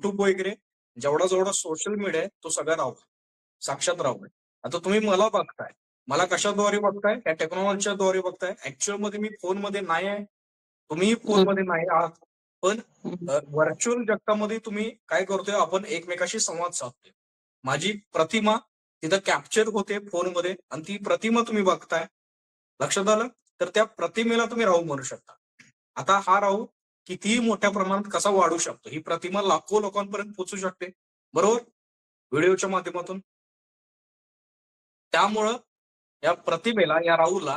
YouTube वगैरे जेवढा जेवढा सोशल मीडिया आहे तो सगळा राहू साक्षात राहू आता तुम्ही मला बघताय मला कशाद्वारे बघताय या टेक्नॉलॉजीच्या द्वारे बघताय ऍक्च्युअल मध्ये मी फोनमध्ये नाही आहे तुम्ही फोनमध्ये नाही आहात पण व्हर्च्युअल जगतामध्ये तुम्ही काय करतोय आपण एकमेकाशी संवाद साधतोय माझी प्रतिमा तिथं कॅप्चर होते फोनमध्ये आणि ती प्रतिमा तुम्ही बघताय लक्षात आलं तर त्या प्रतिमेला तुम्ही राहू म्हणू शकता आता हा राहू कितीही मोठ्या प्रमाणात कसा वाढू शकतो ही प्रतिमा लाखो लोकांपर्यंत पोहोचू शकते बरोबर व्हिडिओच्या माध्यमातून त्यामुळं या प्रतिमेला या राहूला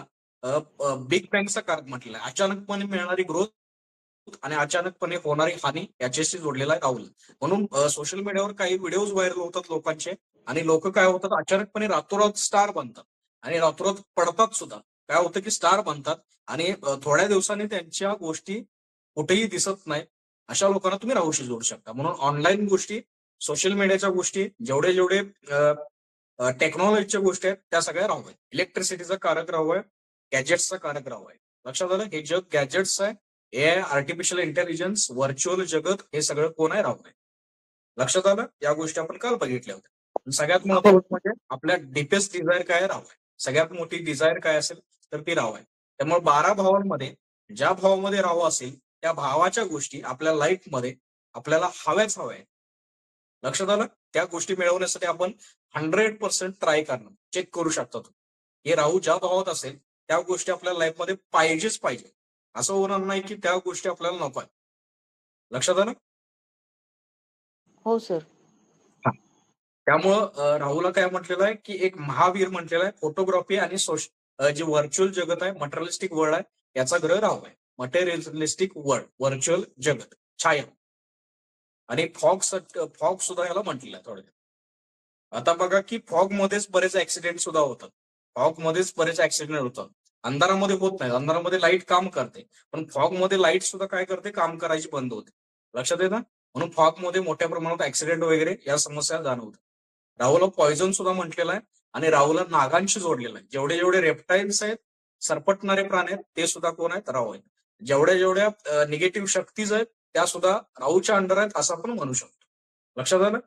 बिग बँगचा कारक म्हटलेला आहे अचानकपणे मिळणारी ग्रोथ आणि अचानकपणे होणारी हानी याच्याशी जोडलेला आहे राहुल म्हणून सोशल मीडियावर काही व्हिडिओज व्हायरल होतात लोकांचे आणि लोक काय होतात अचानकपणे रातोरात स्टार बनतात आणि रातोरात पडतात सुद्धा काय होतं की स्टार बनतात आणि थोड्या दिवसांनी त्यांच्या गोष्टी कुठेही दिसत नाही अशा लोकांना तुम्ही राहूशी जोडू शकता म्हणून ऑनलाईन गोष्टी सोशल मीडियाच्या गोष्टी जेवढे जेवढे टेक्नॉलॉजीच्या गोष्टी आहेत त्या सगळ्या राहू आहेत इलेक्ट्रिसिटीचा कारक राहू आहे गॅजेट्सचा कारक राहू आहे लक्षात आलं हे जग गॅजेट्स आहे एआय आर्टिफिशियल इंटेलिजन्स व्हर्च्युअल जगत हे सगळं कोण आहे राहू आहे लक्षात आलं या गोष्टी आपण काल बघितल्या होत्या सगळ्यात महत्वाचं म्हणजे आपल्या डीपेस्ट डिझायर काय राहू आहे सगळ्यात मोठी डिझायर काय असेल तर ती राहू आहे त्यामुळे 12 भावांमध्ये ज्या भावामध्ये राहू असेल त्या भावाच्या गोष्टी आपल्या लाईफमध्ये आपल्याला हव्याच हव्या आहेत लक्षात आलं त्या गोष्टी मिळवण्यासाठी आपण 100% ट्राय करणं चेक करू शकता तुम्ही हे राहू ज्या भावात असेल त्या गोष्टी आपल्या लाईफमध्ये पाहिजेच पाहिजे असं होणार नाही की त्या गोष्टी आपल्याला नको आहेत लक्षात आलं हो सर त्यामुळं राहुला काय म्हटलेलं आहे की एक महावीर म्हटलेला आहे फोटोग्राफी आणि जे व्हर्च्युअल जगत आहे मटेरियलिस्टिक वर्ल्ड आहे याचा ग्रह राहू आहे मटेरियलिस्टिक वर्ल्ड व्हर्च्युअल जगत छाया आणि फॉग सुद्धा याला म्हटलेलं आहे थोडक्यात आता बघा की फॉग मध्येच बरेच ऍक्सिडेंट सुद्धा होतात फॉग मध्येच बरेच ऍक्सिडेंट होतात अंधारामध्ये होत नाही अंधारामध्ये लाईट काम करते पण फॉग मध्ये लाईट सुद्धा काय करते काम करायची बंद होते लक्षात येतं म्हणून फॉग मध्ये मोठ्या प्रमाणात ऍक्सिडेंट वगैरे या समस्या जाणवतात राहुला पॉइझन सुद्धा म्हटलेलं आहे आणि राहुला नागांशी जोडलेलं आहे जेवढे जेवढे रेप्टाईल्स आहेत सरपटणारे प्राणी आहेत ते सुद्धा कोण आहेत राहू आहेत जेवढ्या जेवढ्या निगेटिव्ह शक्तीज आहेत त्या सुद्धा राहूच्या अंडर आहेत असं आपण म्हणू शकतो लक्षात आलं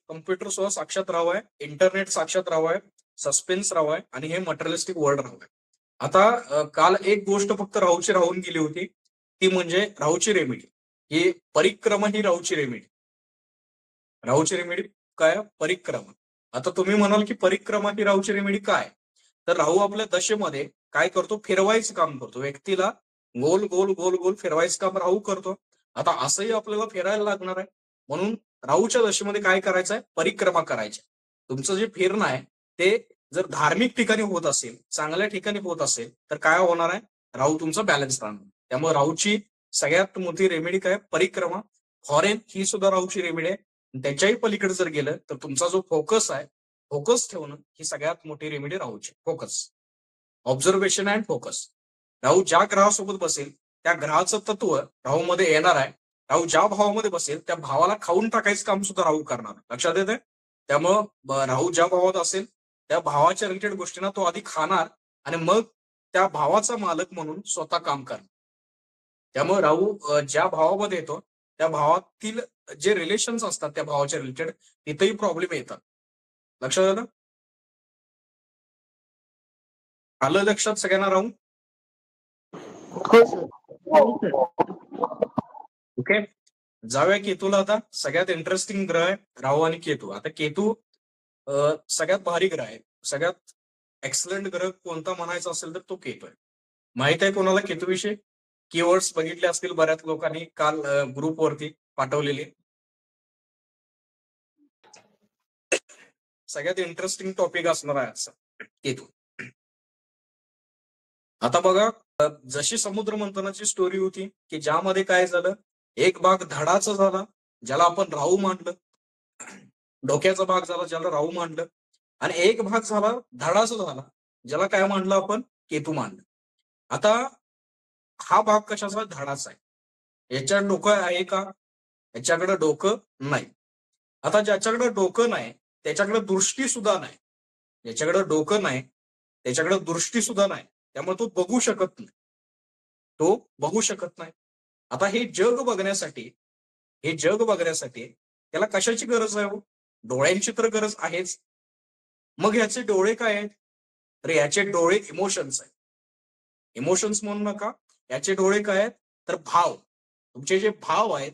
कम्प्युटर सुद्धा साक्षात राहू आहे इंटरनेट साक्षात राहू आहे सस्पेन्स राहू आहे आणि हे मटेरियलिस्टिक वर्ल्ड राहू आहे आता काल एक गोष्ट फक्त राहूची राहून गेली होती ती म्हणजे राहूची रेमेडी ही परिक्रमा ही राहूची रेमेडी राहूची रेमेडी काय परिक्रमा आता तुम्ही म्हणाल की परिक्रमा ही राहूची रेमेडी काय तर राहू आपल्या दशेमध्ये काय करतो फिरवायचं काम करतो व्यक्तीला गोल गोल गोल गोल फिरवायचं काम राहू करतो आता असंही आपल्याला फिरायला लागणार आहे म्हणून राहूच्या दशेमध्ये काय करायचं आहे परिक्रमा करायची तुमचं जे फिरणं आहे ते जर धार्मिक ठिकाणी होत असेल चांगल्या ठिकाणी होत असेल तर काय होणार आहे राहू तुमचा बॅलन्स राहणार त्यामुळे राहूची सगळ्यात मोठी रेमेडी काय परिक्रमा फॉरेन ही सुद्धा राहूची रेमेडी आहे त्याच्याही पलीकडे जर गेलं तर तुमचा जो फोकस आहे फोकस ठेवणं ही सगळ्यात मोठी रेमेडी राहूची focus observation and focus Rahu ज्या ग्रहासोबत बसेल त्या ग्रहाचं तत्व राहू मध्ये येणार आहे राहू ज्या भावामध्ये बसेल त्या भावाला खाऊन टाकायचं काम सुद्धा राहू करणार लक्षात येते त्यामुळं राहू ज्या भावात असेल त्या भावाच्या रिलेटेड गोष्टींना तो आधी खाणार आणि मग त्या भावाचा मालक म्हणून स्वतः काम करणार त्यामुळे राहू ज्या भावामध्ये येतो त्या भावातील जे रिलेशन्स असतात त्या भावाच्या रिलेटेड तिथेही प्रॉब्लेम येतात लक्षात आलं आलं लक्षात सगळ्यांना राहू ओके जाऊया केतूला आता सगळ्यात इंटरेस्टिंग ग्रह आहे राहू आणि केतू आता केतू सगळ्यात भारी ग्रह आहे सगळ्यात एक्सलंट ग्रह कोणता म्हणायचा असेल तर तो केतू आहे माहित आहे कोणाला केतूविषयी कीवर्ड्स बघितले असतील बऱ्याच लोकांनी काल ग्रुपवरती पाठवलेले सगळ्यात इंटरेस्टिंग टॉपिक असणार आहे असं केतू आता बघा जशी समुद्र मंथनाची स्टोरी होती की ज्यामध्ये काय झालं एक भाग धडाचा झाला ज्याला आपण राहू मांडलं डोक्याचा भाग झाला ज्याला राहू मांडलं आणि एक भाग झाला धडाचा झाला ज्याला काय मांडलं आपण केतू मांडलं आता हा भाग कशाचा धडाचा आहे याच्यात डोकं आहे का याच्याकडे डोकं नाही आता ज्याच्याकडे डोकं नाही त्याच्याकडे दृष्टी सुद्धा नाही ज्याच्याकडे डोकं नाही त्याच्याकडे दृष्टी सुद्धा नाही त्यामुळे तो बघू शकत नाही. तो बघू शकत नाही. आता हे जग बघण्यासाठी त्याला कशाची गरज आहे हो? डोळ्यांची तर गरज आहेच. मग ह्याचे डोळे काय आहेत? तर याचे डोळे इमोशन्स आहेत. इमोशन्स म्हणू नका, याचे डोळे काय आहेत? तर भाव. तुमचे जे भाव आहेत,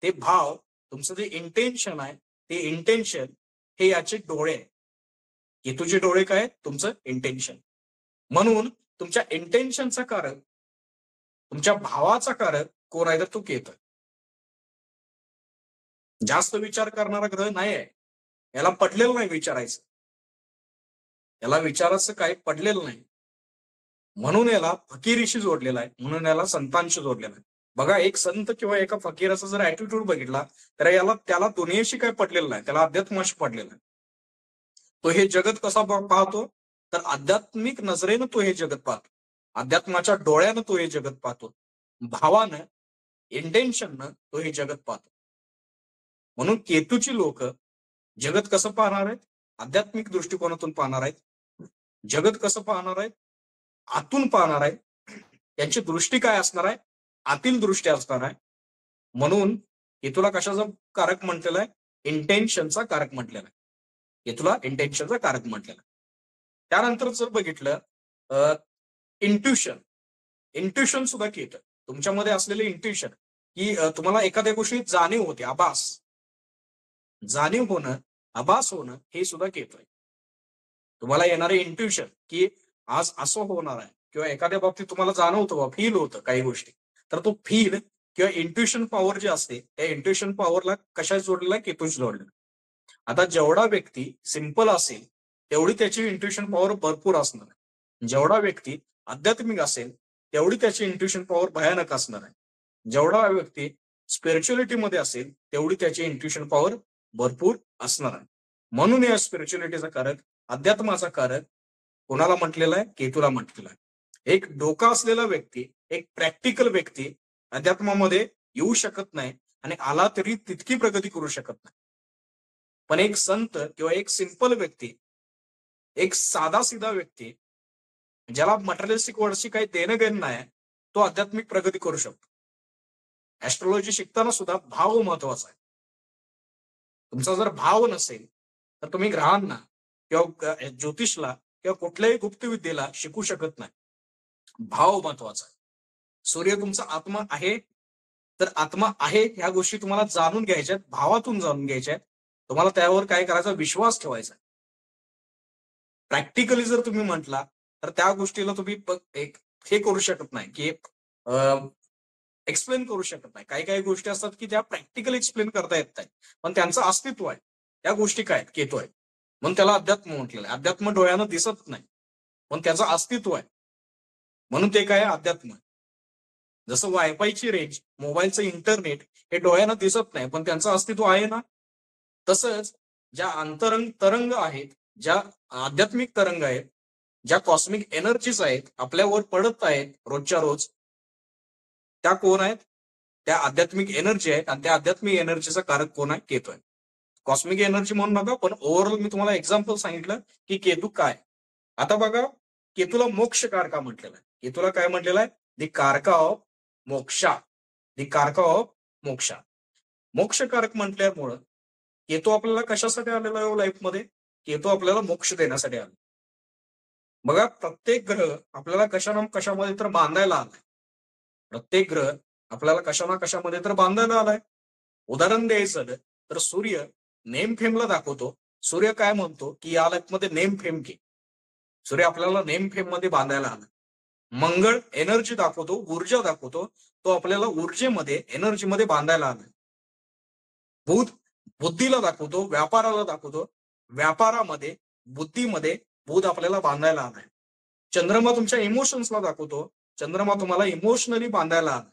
ते भाव, तुमचं जे इंटेन्शन आहे, ते इंटेन्शन हे याचे डोळे आहेत. केतूचे डोळे काय आहेत? तुमचं इंटेन्शन. म्हणून तुमच्या इंटेन्शनचा कारक, तुमच्या भावाचा कारक कोण आहे? तर तो केतू आहे. जास्त विचार करणारा ग्रह नाही आहे. याला पडलेलं नाही विचारायचं. याला विचारायचं काही पडलेलं नाही. म्हणून याला फकीरीशी जोडलेला आहे, म्हणून याला संतांशी जोडलेला आहे. बघा, एक संत किंवा एका फकीराचा जर ऍटिट्यूड बघितला तर त्याला दुनियेशी काय पडलेलं नाही, त्याला अध्यात्माशी पडलेलं आहे. तो हे जगत कसा पाहतो? तर आध्यात्मिक नजरेनं तो हे जगत पाहतो. अध्यात्माच्या डोळ्यानं तो हे जगत पाहतो. भावानं, इंटेन्शननं तो हे जगत पाहतो. म्हणून केतूची लोक जगत कसं पाहणार आहेत? आध्यात्मिक दृष्टिकोनातून पाहणार आहेत. जगत कसं पाहणार आहेत? आतून पाहणार आहे. त्यांची दृष्टी काय असणार आहे? आतील दृष्टी असणार आहे. म्हणून केतूला कशाचा कारक म्हटलेला आहे? इंटेन्शनचा कारक म्हटलेला आहे. केतूला इंटेन्शनचा कारक म्हटलेला आहे. त्यानंतर जर बघितलं इंट्युशन सुद्धा केतं. तुमच्यामध्ये असलेले इंट्युशन की तुम्हाला एखाद्या गोष्टी जाणीव होते, जाणीव होणं, आभास होणं, हे सुद्धा केतोय. तुम्हाला येणारे इंट्युशन की आज असं होणार आहे, किंवा एखाद्या बाबतीत तुम्हाला जाणवतं, फील होतं काही गोष्टी, तर तो फील किंवा इंट्युशन पॉवर जे असते, त्या इंट्युशन पॉवरला कशा जोडलेला? केतूशी जोडलेला. आता जेवढा व्यक्ती सिंपल असेल तेवढी त्याची इंट्युशन पॉवर भरपूर असणार आहे. जेवढा व्यक्ती आध्यात्मिक असेल तेवढी त्याची इंट्युशन पॉवर भयानक असणार आहे. जेवढा व्यक्ती स्पिरिच्युअलिटी मध्ये असेल तेवढी त्याची इंट्युशन पॉवर भरपूर असणार आहे. म्हणून या स्पिरिच्युअलिटीचा कारक, अध्यात्माचा कारक कोणाला म्हटलेला आहे? केतूला म्हटलेला आहे. एक डोका असलेला व्यक्ती, एक प्रॅक्टिकल व्यक्ती अध्यात्मामध्ये येऊ शकत नाही, आणि आला तरी तितकी प्रगती करू शकत नाही. पण एक संत किंवा एक सिंपल व्यक्ती, एक साधा सिधा व्यक्ती, ज्याला मटेरियलिस्टिक वर्ल्डशी काही देणं घेणं नाही, तो आध्यात्मिक प्रगती करू शकतो. ऍस्ट्रॉलॉजी शिकताना सुद्धा भाव महत्वाचा आहे. तुमचा जर भाव नसेल तर तुम्ही ग्रहांना किंवा ज्योतिषला किंवा कुठल्याही गुप्तविद्येला शिकू शकत नाही. भाव महत्वाचा आहे. सूर्य तुमचा आत्मा आहे, तर आत्मा आहे ह्या गोष्टी तुम्हाला जाणून घ्यायच्यात, भावातून जाणून घ्यायच्यात. तुम्हाला त्यावर काय करायचा? विश्वास ठेवायचा. प्रॅक्टिकली जर तुम्ही म्हटला तर त्या गोष्टीला तुम्ही एक हे करू शकत नाही की एक्सप्लेन करू शकत नाही. काही काही गोष्टी असतात की त्या प्रॅक्टिकली एक्सप्लेन करता येत नाही, पण त्यांचं अस्तित्व आहे. त्या गोष्टी काय आहेत? केतू आहे. म्हणून त्याला अध्यात्म म्हटलेलं आहे. अध्यात्म डोळ्यानं दिसत नाही, पण त्याचं अस्तित्व आहे, म्हणून ते काय? अध्यात्म. जसं वायफायची रेंज, मोबाईलचं इंटरनेट हे डोळ्यानं दिसत नाही, पण त्यांचं अस्तित्व आहे ना. तसंच ज्या अंतरंग तरंग आहेत, ज्या आध्यात्मिक तरंग आहेत, ज्या कॉस्मिक एनर्जीज आहेत, आपल्यावर पडत आहेत रोजच्या रोज, त्या कोण आहेत? त्या आध्यात्मिक एनर्जी आहेत. आणि त्या आध्यात्मिक एनर्जीचा कारक कोण आहे? केतू आहे. कॉस्मिक एनर्जी म्हणू नका, पण ओव्हरऑल मी तुम्हाला एक्झाम्पल सांगितलं की केतू काय. आता बघा, केतूला मोक्षकार का म्हटलेलं आहे? केतूला काय म्हटलेलं आहे? दी कारका ऑफ मोक्षा. दी कारका ऑफ मोक्षा. मोक्षकारक म्हटल्यामुळं केतू आपल्याला कशासाठी आलेला आहे लाईफमध्ये? केतू आपल्याला मोक्ष देण्यासाठी आला. बघा, प्रत्येक ग्रह आपल्याला कशा ना कशामध्ये तर बांधायला आलाय. प्रत्येक ग्रह आपल्याला कशा ना कशामध्ये तर बांधायला आलाय. उदाहरण द्यायचं तर सूर्य नेम फेमला दाखवतो. सूर्य काय म्हणतो की या लाईफमध्ये नेम फेम घे. सूर्य आपल्याला नेम फेम मध्ये बांधायला आला. मंगळ एनर्जी दाखवतो, ऊर्जा दाखवतो, तो आपल्याला ऊर्जेमध्ये, एनर्जीमध्ये बांधायला आला. बुध बुद्धीला दाखवतो, व्यापाराला दाखवतो, व्यापारामध्ये, बुद्धीमध्ये बुध आपल्याला बांधायला आलाय. चंद्रमा तुमच्या इमोशन्सला दाखवतो, चंद्रमा तुम्हाला इमोशनली बांधायला आला,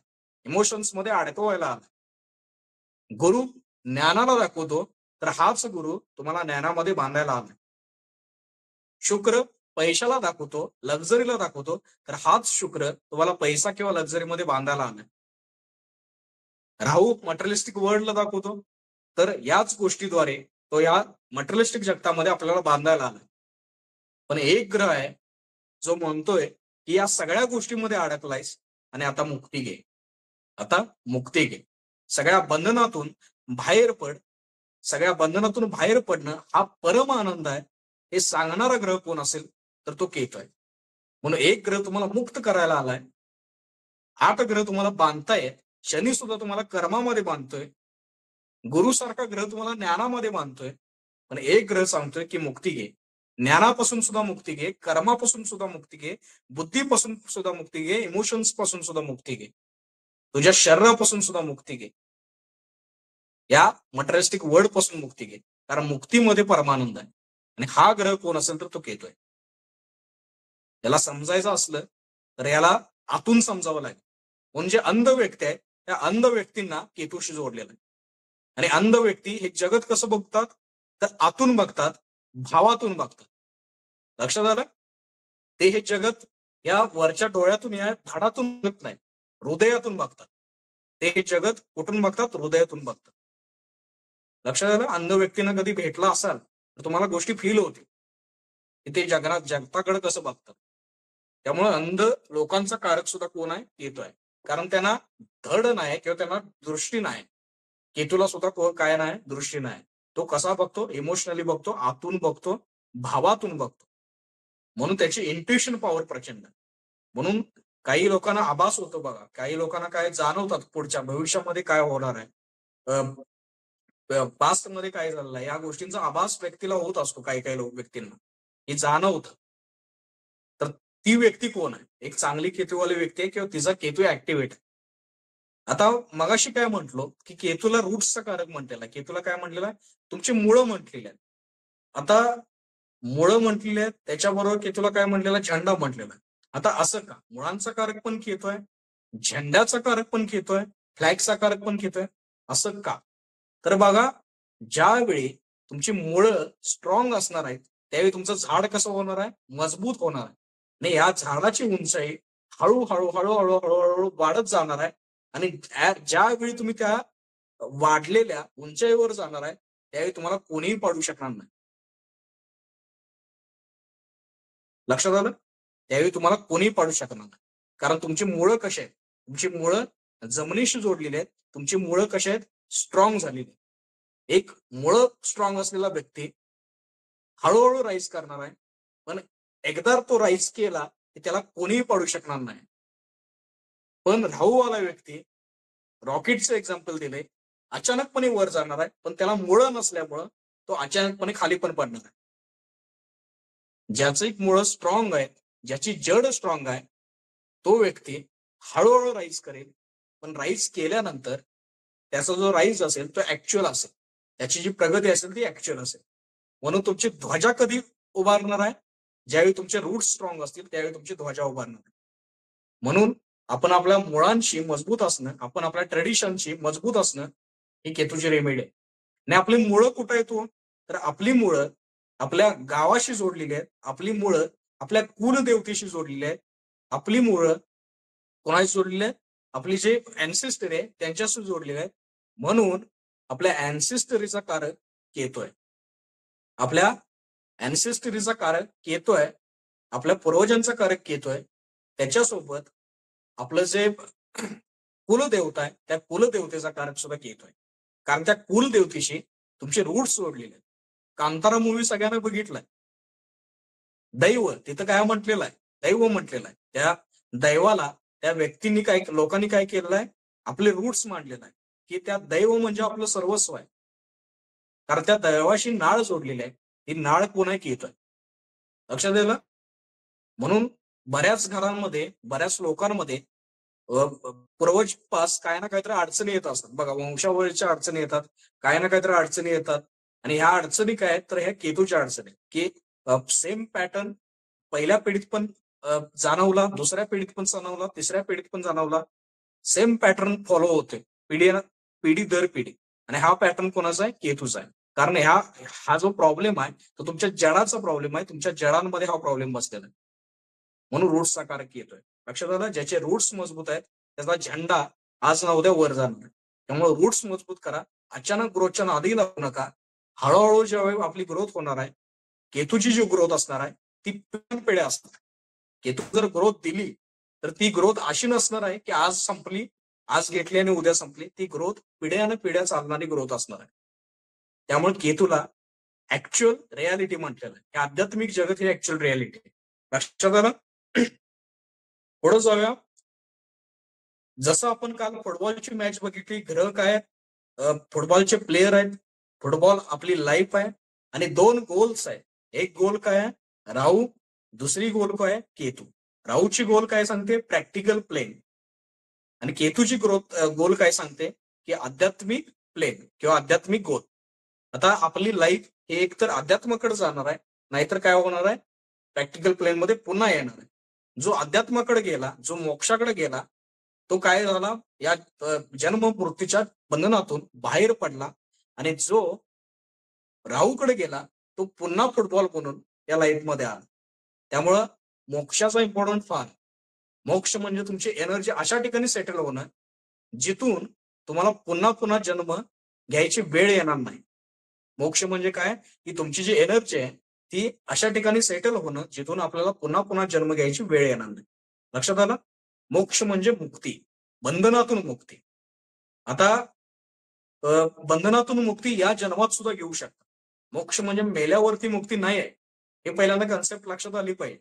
इमोशन्स मध्ये अडकवायला आला. गुरु ज्ञानाला दाखवतो, तर हाच गुरु तुम्हाला ज्ञानामध्ये बांधायला आला. शुक्र पैशाला दाखवतो, लक्झरीला दाखवतो, तर हाच शुक्र तुम्हाला पैसा किंवा लक्झरीमध्ये बांधायला आला. राहू मटेरियलिस्टिक वर्ल्डला दाखवतो, तर याच गोष्टीद्वारे तो या मटेरियलिस्टिक जगतामध्ये आपल्याला बांधायला आला. पण एक ग्रह आहे जो म्हणतोय की या सगळ्या गोष्टींमध्ये अडकलायस आणि आता मुक्ती घे. आता मुक्ती घे. सगळ्या बंधनातून बाहेर पड. सगळ्या बंधनातून बाहेर पडणं हा परम आनंद आहे. हे सांगणारा ग्रह कोण असेल तर तो केतू आहे. म्हणून एक ग्रह तुम्हाला मुक्त करायला आलाय. 8 ग्रह तुम्हाला बांधतायत. शनी सुद्धा तुम्हाला कर्मामध्ये बांधतोय. गुरुसारखा ग्रह तुम्हाला ज्ञानामध्ये बांधतोय. पण एक ग्रह सांगतोय की मुक्ती घे. ज्ञानापासून सुद्धा मुक्ती घे, कर्मापासून सुद्धा मुक्ती घे, बुद्धीपासून सुद्धा मुक्ती घे, इमोशन्स पासून सुद्धा मुक्ती घे, तुझ्या शरीरापासून सुद्धा मुक्ती घे, या मटेरियलिस्टिक वर्ल्ड पासून मुक्ती घे. कारण मुक्तीमध्ये परमानंद आहे. आणि हा ग्रह कोण असेल तर तो केतू आहे. याला समजायचं असलं तर याला आतून समजावं लागेल. म्हणजे अंध व्यक्ती आहे, त्या अंध व्यक्तींना केतूशी जोडलेलं आहे. आणि अंध व्यक्ती हे जगत कसं बघतात तर आतून बघतात, भावातून बघतात. लक्षात आलं? ते हे जगत या वरच्या डोळ्यातून या धाडातून बघत नाही, हृदयातून बघतात. ते हे जगत कुठून बघतात? हृदयातून बघतात. लक्षात आलं? अंध व्यक्तींना कधी भेटला असाल तर तुम्हाला गोष्टी फील होतील की ते जगताकडे कसं बघतात. त्यामुळे अंध लोकांचा कारक सुद्धा कोण आहे? केतू आहे. कारण त्यांना धड नाही किंवा त्यांना दृष्टी नाही. केतूला सुद्धा काय नाही? दृष्टी नाही. तो कसा बघतो? इमोशनली बघतो, आतून बघतो, भावातून बघतो. म्हणून त्याची इंट्युशन पॉवर प्रचंड. म्हणून काही लोकांना आभास होतो बघा, काही लोकांना काय जाणवतात पुढच्या भविष्यामध्ये काय होणार आहे, पास्ट मध्ये काय झालेलं आहे, या गोष्टींचा आभास व्यक्तीला होत असतो. काही काही व्यक्तींना हे जाणवतं. तर ती व्यक्ती कोण आहे? एक चांगली केतूवाली व्यक्ती आहे किंवा तिचा केतू ऍक्टिव्हेट आहे. आता मगाशी काय म्हटलो की केतूला रूट्सचा कारक म्हटलेला आहे. केतूला काय म्हटलेलं आहे? तुमची मुळं म्हटलेली आहेत. आता मुळं म्हटलेली आहेत, त्याच्याबरोबर केतूला काय म्हटलेलं आहे? झेंडा म्हटलेला आहे. आता असं का? मुळांचा कारक पण केतू आहे, झेंड्याचा कारक पण केतू आहे, फ्लॅगचा कारक पण केतू आहे. असं का? तर बघा, ज्यावेळी तुमची मुळं स्ट्रॉंग असणार आहेत त्यावेळी तुमचं झाड कसं होणार आहे? मजबूत होणार आहे. आणि या झाडाची उंचाई हळूहळू हळूहळू हळूहळू वाढत जाणार आहे. आणि ज्यावेळी तुम्ही त्या वाढलेल्या उंचाईवर जाणार आहे त्यावेळी तुम्हाला कोणीही पाडू शकणार नाही. लक्षात आलं? त्यावेळी तुम्हाला कोणीही पाडू शकणार नाही. कारण तुमची मुळं कशी आहेत? तुमची मुळं जमिनीशी जोडलेली आहेत. तुमची मुळं कशी आहेत? स्ट्रॉंग झालेली. एक मुळं स्ट्रॉंग असलेला व्यक्ती हळूहळू राईज करणार आहे. पण एकदा तो राईज केला की त्याला कोणीही पाडू शकणार नाही. पण राहूवाला व्यक्ती, रॉकेटचं एक्झाम्पल दिलंय, अचानकपणे वर जाणार आहे, पण त्याला मुळं नसल्यामुळं तो अचानकपणे खाली पण पडणार आहे. ज्याचं एक मुळं स्ट्रॉंग आहे, ज्याची जड स्ट्रॉंग आहे, तो व्यक्ती हळूहळू राईज करेल. पण राईज केल्यानंतर त्याचा जो राईज असेल तो ऍक्च्युअल असेल. त्याची जी प्रगती असेल ती ऍक्च्युअल असेल. म्हणून तुमची ध्वजा कधी उभारणार आहे? ज्यावेळी तुमचे रूट स्ट्रॉंग असतील त्यावेळी तुमची ध्वजा उभारणार आहे. म्हणून आपण आपल्या मुळांशी मजबूत असणं, आपण आपल्या ट्रेडिशनशी मजबूत असणं ही केतूची रेमेडी आहे. आणि आपली मुळं कुठं येतो? तर आपली मुळं आपल्या गावाशी जोडलेली आहेत. आपली मुळं आपल्या कुलदेवतेशी जोडलेली आहेत. आपली मुळं कोणाशी जोडलेली आहेत? आपली जे अँसेस्टर आहे त्यांच्याशी जोडलेले आहेत. म्हणून आपल्या अँसेस्टरीचा कारक केतू आहे. आपल्या अँसेस्टरीचा कारक केतू आहे. आपल्या पूर्वजांचा कारक केतू आहे. त्याच्यासोबत आपलं जे कुलदेवता आहे त्या कुलदेवतेचा कारक सुद्धा केतू आहे. कारण त्या कुलदेवतेशी तुमचे रूट्स जोडलेले आहेत. कांतारा मूवी सगळ्यांना बघितलाय. दैव तिथं काय म्हटलेलं आहे? दैव म्हटलेलं आहे. त्या दैवाला त्या व्यक्तींनी लोकांनी काय केलेलं आहे? आपले रूट्स मांडलेलं आहे की त्या दैव म्हणजे आपलं सर्वस्व आहे. कारण त्या दैवाशी नाळ जोडलेली आहे. ही नाळ कोण आहे? केतू आहे. लक्षात दिलं? म्हणून बऱ्याच घरांमध्ये, बऱ्याच लोकांमध्ये पूर्वज काय ना काहीतरी अडचणी येत असतात. बघा, वंशावळीच्या अडचणी येतात, काय ना काहीतरी अडचणी येतात. आणि ह्या अडचणी काय आहेत? तर ह्या केतूच्या अडचणी, की सेम पॅटर्न पहिल्या पिढीत पण जाणवला, दुसऱ्या पिढीत पण जाणवला, तिसऱ्या पिढीत पण जाणवला. सेम पॅटर्न फॉलो होते पिढी दर पिढी. आणि हा पॅटर्न कोणाचा आहे? केतूचा आहे. कारण हा जो प्रॉब्लेम आहे तो तुमच्या जडाचा प्रॉब्लेम आहे. तुमच्या जडांमध्ये हा प्रॉब्लेम बसलेला आहे. म्हणून रूट्सचा कारक येतोय. लक्षात आलं? ज्याचे रूट्स मजबूत आहेत त्याचा झेंडा आज ना उद्या वर जाणार. त्यामुळे रूट्स मजबूत करा. अचानक ग्रोथच्या नादी लागू नका. हळूहळू ज्यावेळी आपली ग्रोथ होणार आहे, केतूची जी ग्रोथ असणार आहे ती पिढ्या असणार. केतू जर ग्रोथ दिली तर ती ग्रोथ अशी नसणार आहे की आज संपली, आज घेतली आणि उद्या संपली. ती ग्रोथ पिढ्याने पिढ्या चालणारी ग्रोथ असणार आहे. त्यामुळे केतूला ऍक्च्युअल रियालिटी म्हटलेलं आहे. हे आध्यात्मिक जगत ही ऍक्च्युअल रियालिटी आहे. लक्षात आलं? पुढे जाऊया. जसं आपण काल फुटबॉलची मॅच बघितली, ग्रह काय फुटबॉलचे प्लेयर आहेत, फुटबॉल आपली लाईफ आहे आणि 2 गोल्स आहेत. एक गोल काय आहे राहू, दुसरी गोल काय आहे केतू. राहूची गोल काय सांगते प्रॅक्टिकल प्लेन आणि केतूची गोल काय सांगते की आध्यात्मिक प्लेन किंवा आध्यात्मिक गोल. आता आपली लाईफ हे एकतर अध्यात्माकडे जाणार आहे, नाहीतर काय होणार आहे प्रॅक्टिकल प्लेन मध्ये पुन्हा येणार आहे. जो अध्यात्माकडे गेला, जो मोक्षाकडे गेला, तो काय झाला या जन्म मृत्यूच्या बंधनातून बाहेर पडला आणि जो राहूकडे गेला तो पुन्हा फुटबॉल बनून या लाईफ मध्ये आला. त्यामुळं मोक्षाचा इम्पॉर्टंट फार. मोक्ष म्हणजे तुमची एनर्जी अशा ठिकाणी सेटल होणं जिथून तुम्हाला पुन्हा पुन्हा जन्म घ्यायची वेळ येणार नाही. मोक्ष म्हणजे काय की तुमची जी एनर्जी आहे ती अशा ठिकाणी सेटल होणं जिथून आपल्याला पुन्हा पुन्हा जन्म घ्यायची वेळ येणार नाही. लक्षात आलं? मोक्ष म्हणजे मुक्ती, बंधनातून मुक्ती. आता बंधनातून मुक्ती या जन्मात सुद्धा घेऊ शकता. मोक्ष म्हणजे मेल्यावरती मुक्ती नाही आहे, हे पहिल्यांदा कन्सेप्ट लक्षात आली पाहिजे.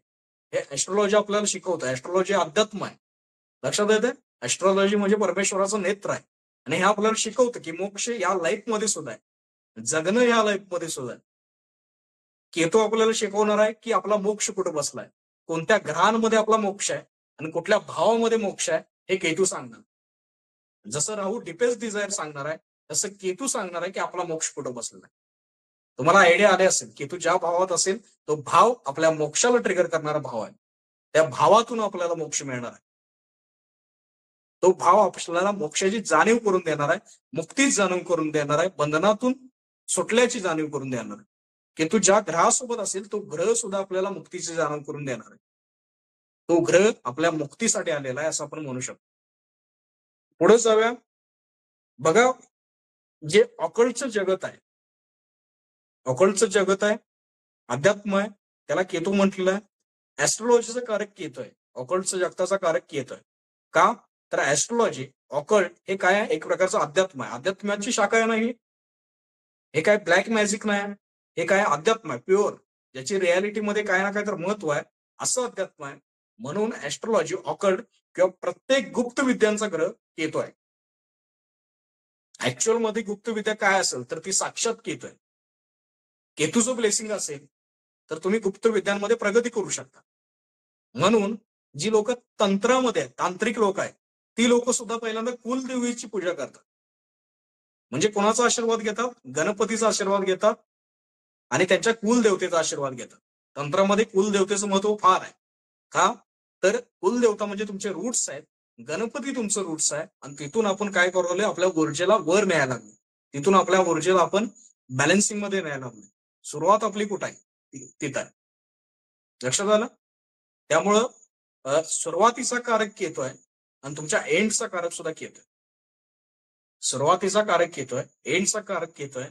हे ऍस्ट्रॉलॉजी आपल्याला शिकवतं. ऍस्ट्रॉलॉजी अध्यात्म आहे. लक्षात येते? ऍस्ट्रॉलॉजी म्हणजे परमेश्वराचं नेत्र आहे आणि हे आपल्याला शिकवतं की मोक्ष या लाईफ मध्ये सुद्धा आहे, जगणं या लाईफ मध्ये सुद्धा आहे. केतू आपल्याला शिकवणार आहे की आपला मोक्ष कुठं बसलाय, कोणत्या ग्रहांमध्ये आपला मोक्ष आहे आणि कुठल्या भावामध्ये मोक्ष आहे हे केतू सांगणार. जसं राहू डिपेस्ट डिझायर सांगणार आहे तसं केतू सांगणार आहे की आपला मोक्ष कुठं बसलेला आहे. तुम्हाला आयडिया आले असेल केतू ज्या भावात असेल तो भाव आपल्या मोक्षाला ट्रिगर करणारा भाव आहे. त्या भावातून आपल्याला मोक्ष मिळणार आहे. तो भाव आपल्याला मोक्षाची जाणीव करून देणार आहे, मुक्तीच जाणीव करून देणार आहे, बंधनातून सुटल्याची जाणीव करून देणार आहे. केतू ज्या ग्रहासोबत असेल तो ग्रह सुद्धा आपल्याला मुक्तीची जाणीव करून देणार आहे. तो ग्रह आपल्या मुक्तीसाठी आलेला आहे असं आपण म्हणू शकतो. पुढे जाऊया. बघा, जे ऑकल्टचं जगत आहे, ऑकल्टचं जगत आहे, अध्यात्म आहे, त्याला केतू म्हटलेलं आहे. ऍस्ट्रॉलॉजीचं कारक केतू आहे, ऑकल्टचं जगताचा कारक केतू आहे. का तर ऍस्ट्रॉलॉजी ऑकल्ट हे काय आहे एक प्रकारचं अध्यात्म आहे. अध्यात्माची शाखा आहे नाही, हे काय ब्लॅक मॅजिक नाही, हे काय अध्यात्म आहे प्युअर, ज्याची रियालिटीमध्ये काय ना काय तर महत्व आहे असं अध्यात्म आहे. म्हणून ऍस्ट्रॉलॉजी ऑकल्ट किंवा प्रत्येक गुप्त विद्यांचा ग्रह केतू आहे. ऍक्च्युअल मध्ये गुप्त विद्या काय असेल तर ती साक्षात केतू आहे. केतूचं ब्लेसिंग असेल तर तुम्ही गुप्त विद्यांमध्ये प्रगती करू शकता. म्हणून जी लोक तंत्रामध्ये तांत्रिक लोक आहेत ती लोक सुद्धा पहिल्यांदा कुलदेवीची पूजा करतात. म्हणजे कोणाचा आशीर्वाद घेतात? गणपतीचा आशीर्वाद घेतात आणि त्यांच्या कुलदेवतेचा आशीर्वाद घेतात. तंत्रामध्ये कुलदेवतेचं महत्व फार आहे. का तर कुलदेवता म्हणजे तुमचे रूट्स आहेत, गणपती तुमचं रूट्स आहे आणि तिथून आपण काय करवलंय आपल्या ऊर्जेला वर न्यायला लागलो, तिथून आपल्या ऊर्जेला आपण बॅलन्सिंग मध्ये न्यायला लागलो. सुरुवात आपली कुठं आहे तिथं आहे. लक्षात आलं? त्यामुळं सुरुवातीचा कारक येतोय आणि तुमच्या एंडचा कारक सुद्धा येतोय. सुरुवातीचा कारक येतोय, एंडचा कारक येतोय,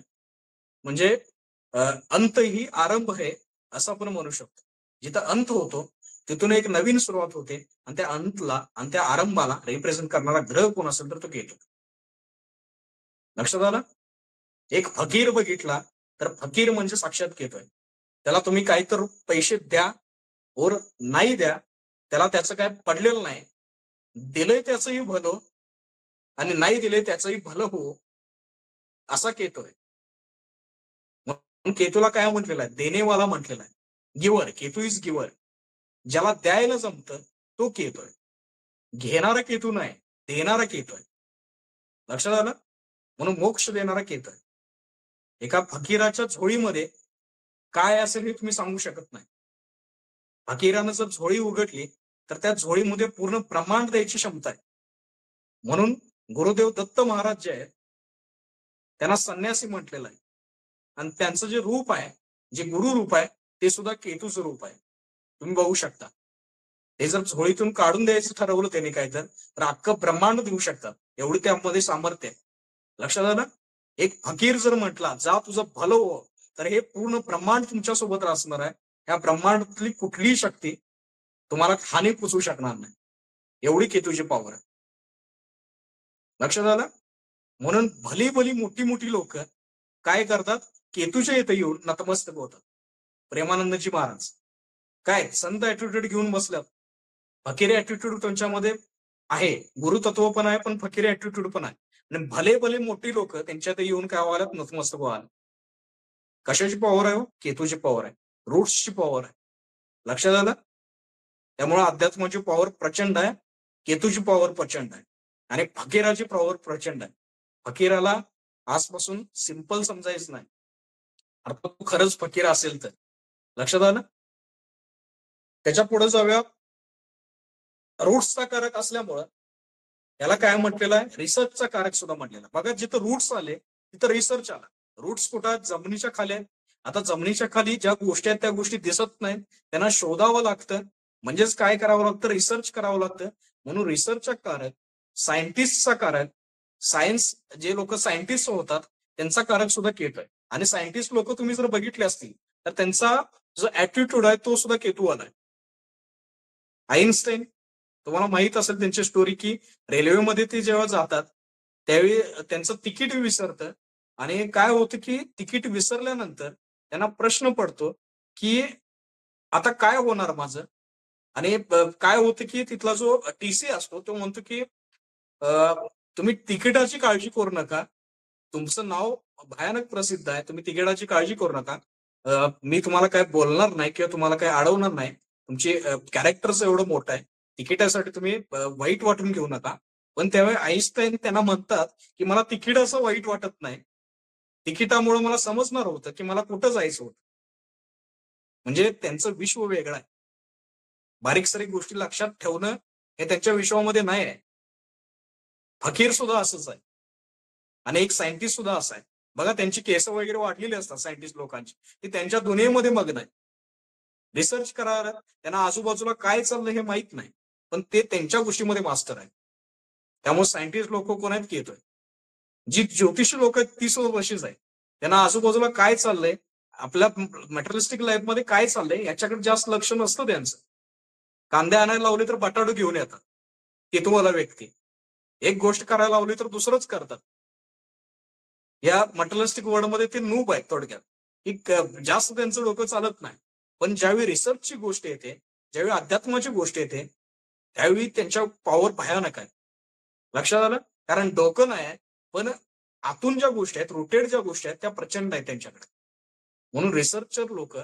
म्हणजे अंत ही आरंभ आहे असं आपण म्हणू शकतो. जिथं अंत होतो तिथून एक नवीन सुरुवात होते आणि त्या अंतला आणि त्या आरंभाला रिप्रेझेंट करणारा ग्रह कोण असेल तर तो केतू. लक्षात आलं? एक फकीर बघितला तर फकीर म्हणजे साक्षात केतोय. त्याला तुम्ही काहीतर पैसे द्या और नाही द्या, त्याला त्याचं काय पडलेलं नाही, दिलंय त्याचंही भलं आणि नाही दिलंय त्याचंही भलं हो असा केतोय. केतूला काय म्हटलेलं आहे? देणेवाला म्हटलेला आहे, गिव्हर. Ketu is giver. ज्याला द्यायला जमतं तो केतोय. घेणारा केतू नाही, देणारा केतोय. लक्षात आलं? म्हणून मोक्ष देणारा केतोय. एका फकीराच्या झोळीमध्ये काय असेल हे तुम्ही सांगू शकत नाही. फकीरानं जर झोळी उघडली तर त्या झोळीमध्ये पूर्ण ब्रह्मांड द्यायची क्षमता आहे. म्हणून गुरुदेव दत्त महाराज जे आहेत त्यांना संन्यासी म्हटलेलं आहे आणि त्यांचं जे रूप आहे, जे गुरु रूप आहे ते सुद्धा केतूचं रूप आहे. तुम्ही बघू शकता. ते जर झोळीतून काढून द्यायचं ठरवलं त्यांनी काय तर अख्खं ब्रह्मांड देऊ शकतात, एवढी त्यामध्ये सामर्थ्य आहे. लक्षात आलं? एक फकीर जर म्हटला जा तुझं भलं हो, तर हे पूर्ण ब्रह्मांड तुमच्या सोबत असणार आहे. या ब्रह्मांडातली कुठलीही शक्ती तुम्हाला हानी पोचवू शकणार नाही, एवढी केतूची पॉवर आहे. लक्षात आलं? म्हणून भली भली मोठी मोठी लोक काय करतात, केतूच्या इथे येऊन नतमस्तक होतात. प्रेमानंदजी महाराज काय संत ऍटिट्यूड घेऊन बसल्यात, फकीरी ऍटिट्यूड त्यांच्यामध्ये आहे, गुरुतत्व पण आहे, पण फकीरी ऍटिट्यूड पण आहे. आणि भले भले मोठी लोक त्यांच्या इथे येऊन काय व्हायला, नतमस्तक व्हायला. कशाची पॉवर आहे? केतूची पॉवर आहे, रूट्सची पॉवर आहे. लक्षात आलं? त्यामुळे अध्यात्माची पॉवर प्रचंड आहे, केतूची पॉवर प्रचंड आहे, आणि फकीराची पॉवर प्रचंड आहे. फकीराला आजपासून सिंपल समजायचं नाही, अर्थात तो खरंच फकीर असेल तर. लक्षात आलं? त्याच्या पुढे जाऊया. रूट्सचा कारक असल्यामुळं याला काय म्हटलेलं आहे, रिसर्चचा कारक सुद्धा म्हटलेला. बघा, जिथं रूट्स आले तिथं रिसर्च आला. रूट्स कुठं? जमिनीच्या खाली आहे. आता जमिनीच्या खाली ज्या गोष्टी आहेत त्या गोष्टी दिसत नाहीत, त्यांना शोधावं लागतं. म्हणजेच काय करावं लागतं, रिसर्च करावं लागतं. म्हणून रिसर्चचा कारक, सायंटिस्टचा कारक, सायन्स जे लोक सायंटिस्ट होतात त्यांचा कारक सुद्धा केतू आहे. आणि सायंटिस्ट लोक तुम्ही जर बघितले असतील तर त्यांचा जो ऍटिट्यूड आहे तो सुद्धा केतूवाला आहे. आईन्स्टाईन, तुम्हाला माहित असेल त्यांची स्टोरी, की रेल्वेमध्ये ते जेव्हा जातात त्यावेळी त्यांचं तिकीट विसरतं, आणि काय होतं की तिकीट विसरल्यानंतर त्यांना प्रश्न पडतो की आता काय होणार माझं. आणि काय होतं की तिथला जो टीसी असतो तो म्हणतो की तुम्ही तिकिटाची काळजी करू नका, तुमचं नाव भयानक प्रसिद्ध आहे, तुम्ही तिकिटाची काळजी करू नका, मी तुम्हाला काय बोलणार नाही किंवा तुम्हाला काय अडवणार नाही, तुमची कॅरेक्टरच एवढं मोठं आहे, तिकिटासाठी तुम्ही वाईट वाटून घेऊ नका. पण त्यावेळी आईन्स्टाईन त्यांना म्हणतात की मला तिकीट असं वाईट वाटत नाही, तिकिटामुळे मला समजणार होतं की मला कुठं जायचं होतं. म्हणजे त्यांचं विश्व वेगळं आहे, बारीक सारीक गोष्टी लक्षात ठेवणं हे त्यांच्या विश्वामध्ये नाही आहे. फकीर सुद्धा असंच आहे, आणि एक सायंटिस्ट सुद्धा असा आहे. बघा, त्यांची केस वगैरे वाढलेली असतात सायंटिस्ट लोकांची, ते त्यांच्या दुनियेमध्ये मग्न आहे. रिसर्च करा, त्यांना आजूबाजूला काय चाललंय हे माहित नाही, पण ते त्यांच्या गोष्टीमध्ये मास्टर आहे. त्यामुळे सायंटिस्ट लोक कोण आहेत, येतोय. जी ज्योतिषी लोक आहेत ती सुद्धा तशीच आहे, त्यांना आजूबाजूला काय चाललंय, आपल्या मटेरियलिस्टिक लाईफ मध्ये काय चाललंय याच्याकडे जास्त लक्ष नसतं त्यांचं. कांदे आणायला लावले तर बटाटो घेऊन येतात, ते तुम्हाला व्यक्ती एक गोष्ट करायला लावली तर दुसरंच करतात. या मटेरियलिस्टिक वर्ल्ड मध्ये ते नूब आहेत थोडक्यात, की जास्त त्यांचं डोकं चालत नाही. पण ज्यावेळी रिसर्चची गोष्ट येते, ज्यावेळी अध्यात्माची गोष्ट येते, त्यावेळी त्यांच्या पॉवर भयानक आहे. लक्षात आलं? कारण डोकं नाही आहे, पण आतून ज्या गोष्टी आहेत, रुटेड ज्या गोष्टी आहेत त्या प्रचंड आहेत त्यांच्याकडे. म्हणून रिसर्चर लोक,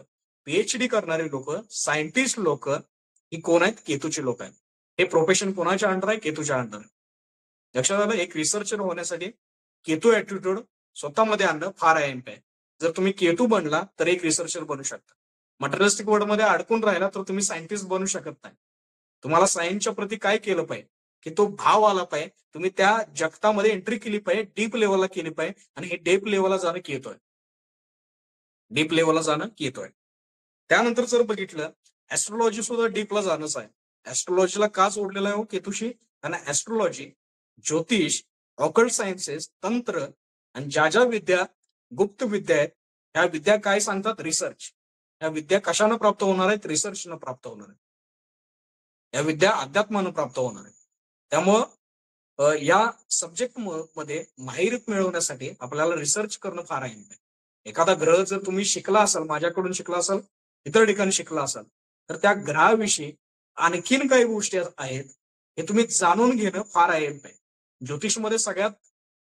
पीएचडी करणारे लोक, सायंटिस्ट लोक ही कोण आहेत, केतूची लोक आहेत. हे प्रोफेशन कोणाच्या अंडर आहे, केतूच्या अंडर आहे. लक्षात आलं? एक रिसर्चर होण्यासाठी केतू ऍटिट्यूड स्वतःमध्ये आणणं फार अहम आहे. जर तुम्ही केतू बनला तर एक रिसर्चर बनू शकता. मटेरियलिस्टिक वर्ल्ड मध्ये अडकून राहिला तर तुम्ही सायंटिस्ट बनू शकत नाही. तुम्हाला सायन्सच्या प्रती काय केलं पाहिजे, की तो भाव आला पाहिजे, तुम्ही त्या जगतामध्ये एंट्री केली पाहिजे, डीप लेवलला केली पाहिजे, आणि हे डीप लेवलला जाणं येतोय, डीप लेवलला जाणं येतोय. त्यानंतर जर बघितलं, ऍस्ट्रोलॉजी सुद्धा डीपला जाणंच आहे. ऍस्ट्रोलॉजीला का जोडलेलं आहे हो केतुशी? आणि ऍस्ट्रोलॉजी, ज्योतिष, ऑकल्ट सायन्सेस, तंत्र आणि ज्या ज्या विद्या, गुप्त विद्या आहेत, ह्या विद्या काय सांगतात, रिसर्च. या विद्या कशानं प्राप्त होणार आहेत, रिसर्चनं प्राप्त होणार आहेत. या विद्या अध्यात्मानं प्राप्त होणार आहेत. त्यामुळं या सब्जेक्ट मध्ये माहिरत मिळवण्यासाठी आपल्याला रिसर्च करणं फार आहे. एखादा ग्रह जर तुम्ही शिकला असाल, माझ्याकडून शिकला असाल, इतर ठिकाणी शिकला असाल, तर त्या ग्रहाविषयी आणखीन काही गोष्टी आहेत हे तुम्ही जाणून घेणं फार आहे. ज्योतिषमध्ये सगळ्यात